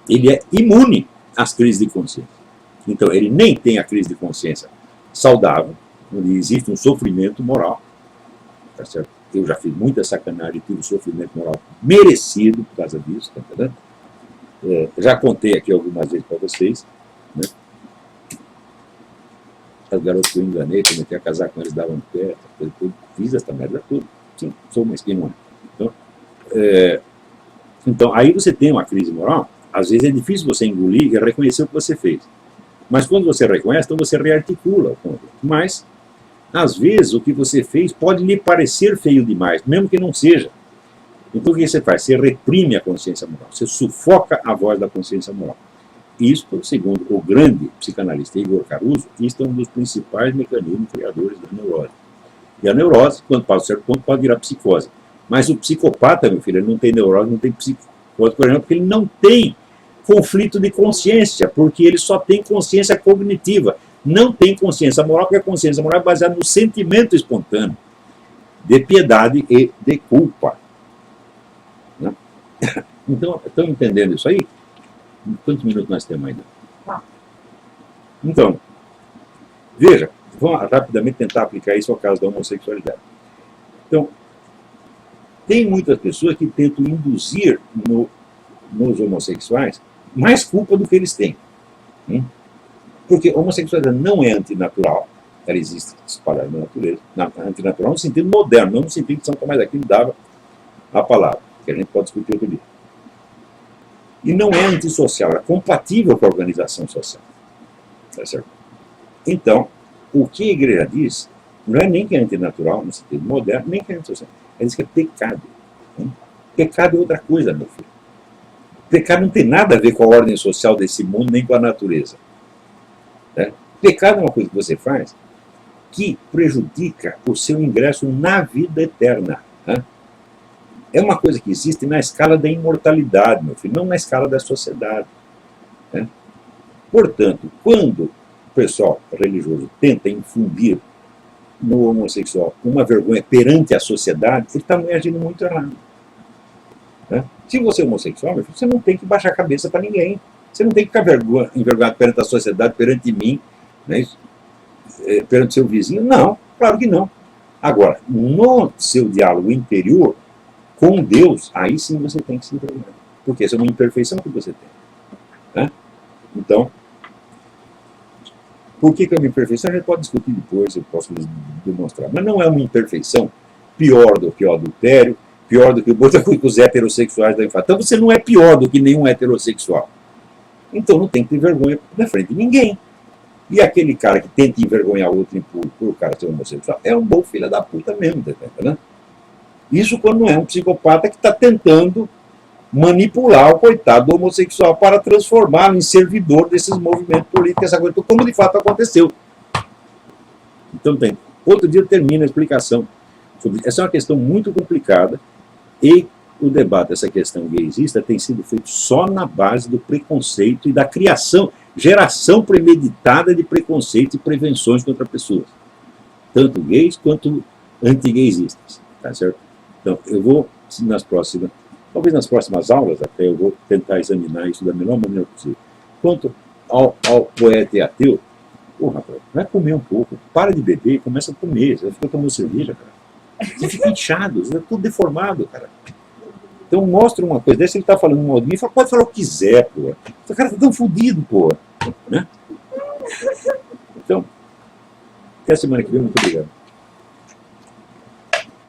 Ele é imune às crises de consciência. Então, ele nem tem a crise de consciência saudável, onde existe um sofrimento moral. Tá certo? Eu já fiz muita sacanagem, tive um sofrimento moral merecido por causa disso. Tá entendendo? Já contei aqui algumas vezes para vocês. Né? As garotas que eu enganei, comecei a casar com eles, davam no pé, fiz essa merda tudo. Sim, sou uma esquina. Então, aí você tem uma crise moral, às vezes é difícil você engolir e reconhecer o que você fez. Mas quando você reconhece, então você rearticula o conflito. Mas, às vezes, o que você fez pode lhe parecer feio demais, mesmo que não seja. Então, o que você faz? Você reprime a consciência moral, você sufoca a voz da consciência moral. Isto, segundo o grande psicanalista Igor Caruso, isto é um dos principais mecanismos criadores da neurose. E a neurose, quando passa um certo ponto, pode virar psicose. Mas o psicopata, meu filho, ele não tem neurose, não tem psicose, por exemplo, porque ele não tem conflito de consciência, porque ele só tem consciência cognitiva. Não tem consciência moral, porque a consciência moral é baseada no sentimento espontâneo de piedade e de culpa. Né? Então, estão entendendo isso aí? Quantos minutos nós temos ainda? Então, veja, vamos rapidamente tentar aplicar isso ao caso da homossexualidade. Então, tem muitas pessoas que tentam induzir nos homossexuais mais culpa do que eles têm. Porque a homossexualidade não é antinatural, ela existe espalhada na natureza, antinatural no sentido moderno, não no sentido que São Tomás de Aquino dava a palavra, que a gente pode discutir outro dia. E não é antissocial, é compatível com a organização social. Tá certo? Então, o que a igreja diz não é nem que é antinatural, no sentido moderno, nem que é antissocial. Ela diz que é pecado. Pecado é outra coisa, meu filho. Pecado não tem nada a ver com a ordem social desse mundo, nem com a natureza. Né? Pecado é uma coisa que você faz que prejudica o seu ingresso na vida eterna. Né? É uma coisa que existe na escala da imortalidade, meu filho, não na escala da sociedade. Né? Portanto, quando o pessoal religioso tenta infundir no homossexual uma vergonha perante a sociedade, ele está agindo muito errado. Né? Se você é homossexual, meu filho, você não tem que baixar a cabeça para ninguém. Você não tem que ficar envergonhado perante a sociedade, perante mim, né? Perante seu vizinho. Não, claro que não. Agora, no seu diálogo interior com Deus, aí sim você tem que se envergonhar. Porque essa é uma imperfeição que você tem. Né? Então, por que é uma imperfeição? A gente pode discutir depois, eu posso demonstrar. Mas não é uma imperfeição pior do que o adultério, pior do que os heterossexuais da infância. Então você não é pior do que nenhum heterossexual. Então não tem que ter vergonha na frente de ninguém. E aquele cara que tenta envergonhar outro impuro por o cara ser homossexual é um bom filho da puta mesmo, tá entendendo? Isso quando não é um psicopata que está tentando manipular o coitado do homossexual para transformá-lo em servidor desses movimentos políticos, essa coisa, como de fato aconteceu. Então tem. Outro dia termina a explicação sobre. Essa é uma questão muito complicada e o debate dessa questão gaysista tem sido feito só na base do preconceito e da criação, geração premeditada de preconceito e prevenções contra pessoas, tanto gays quanto anti-gaysistas, tá certo? Então, eu vou, talvez nas próximas aulas até, eu vou tentar examinar isso da melhor maneira possível. Quanto ao poeta e ateu, rapaz, vai comer um pouco, para de beber e começa a comer, você fica tomando cerveja, cara. Você fica inchado, você é tudo deformado, cara. Então mostra uma coisa dessa, ele está falando mal de mim, fala, pode falar o que quiser, pô. Esse cara tá tão fodido, pô. Né? Então, até a semana que vem, muito obrigado.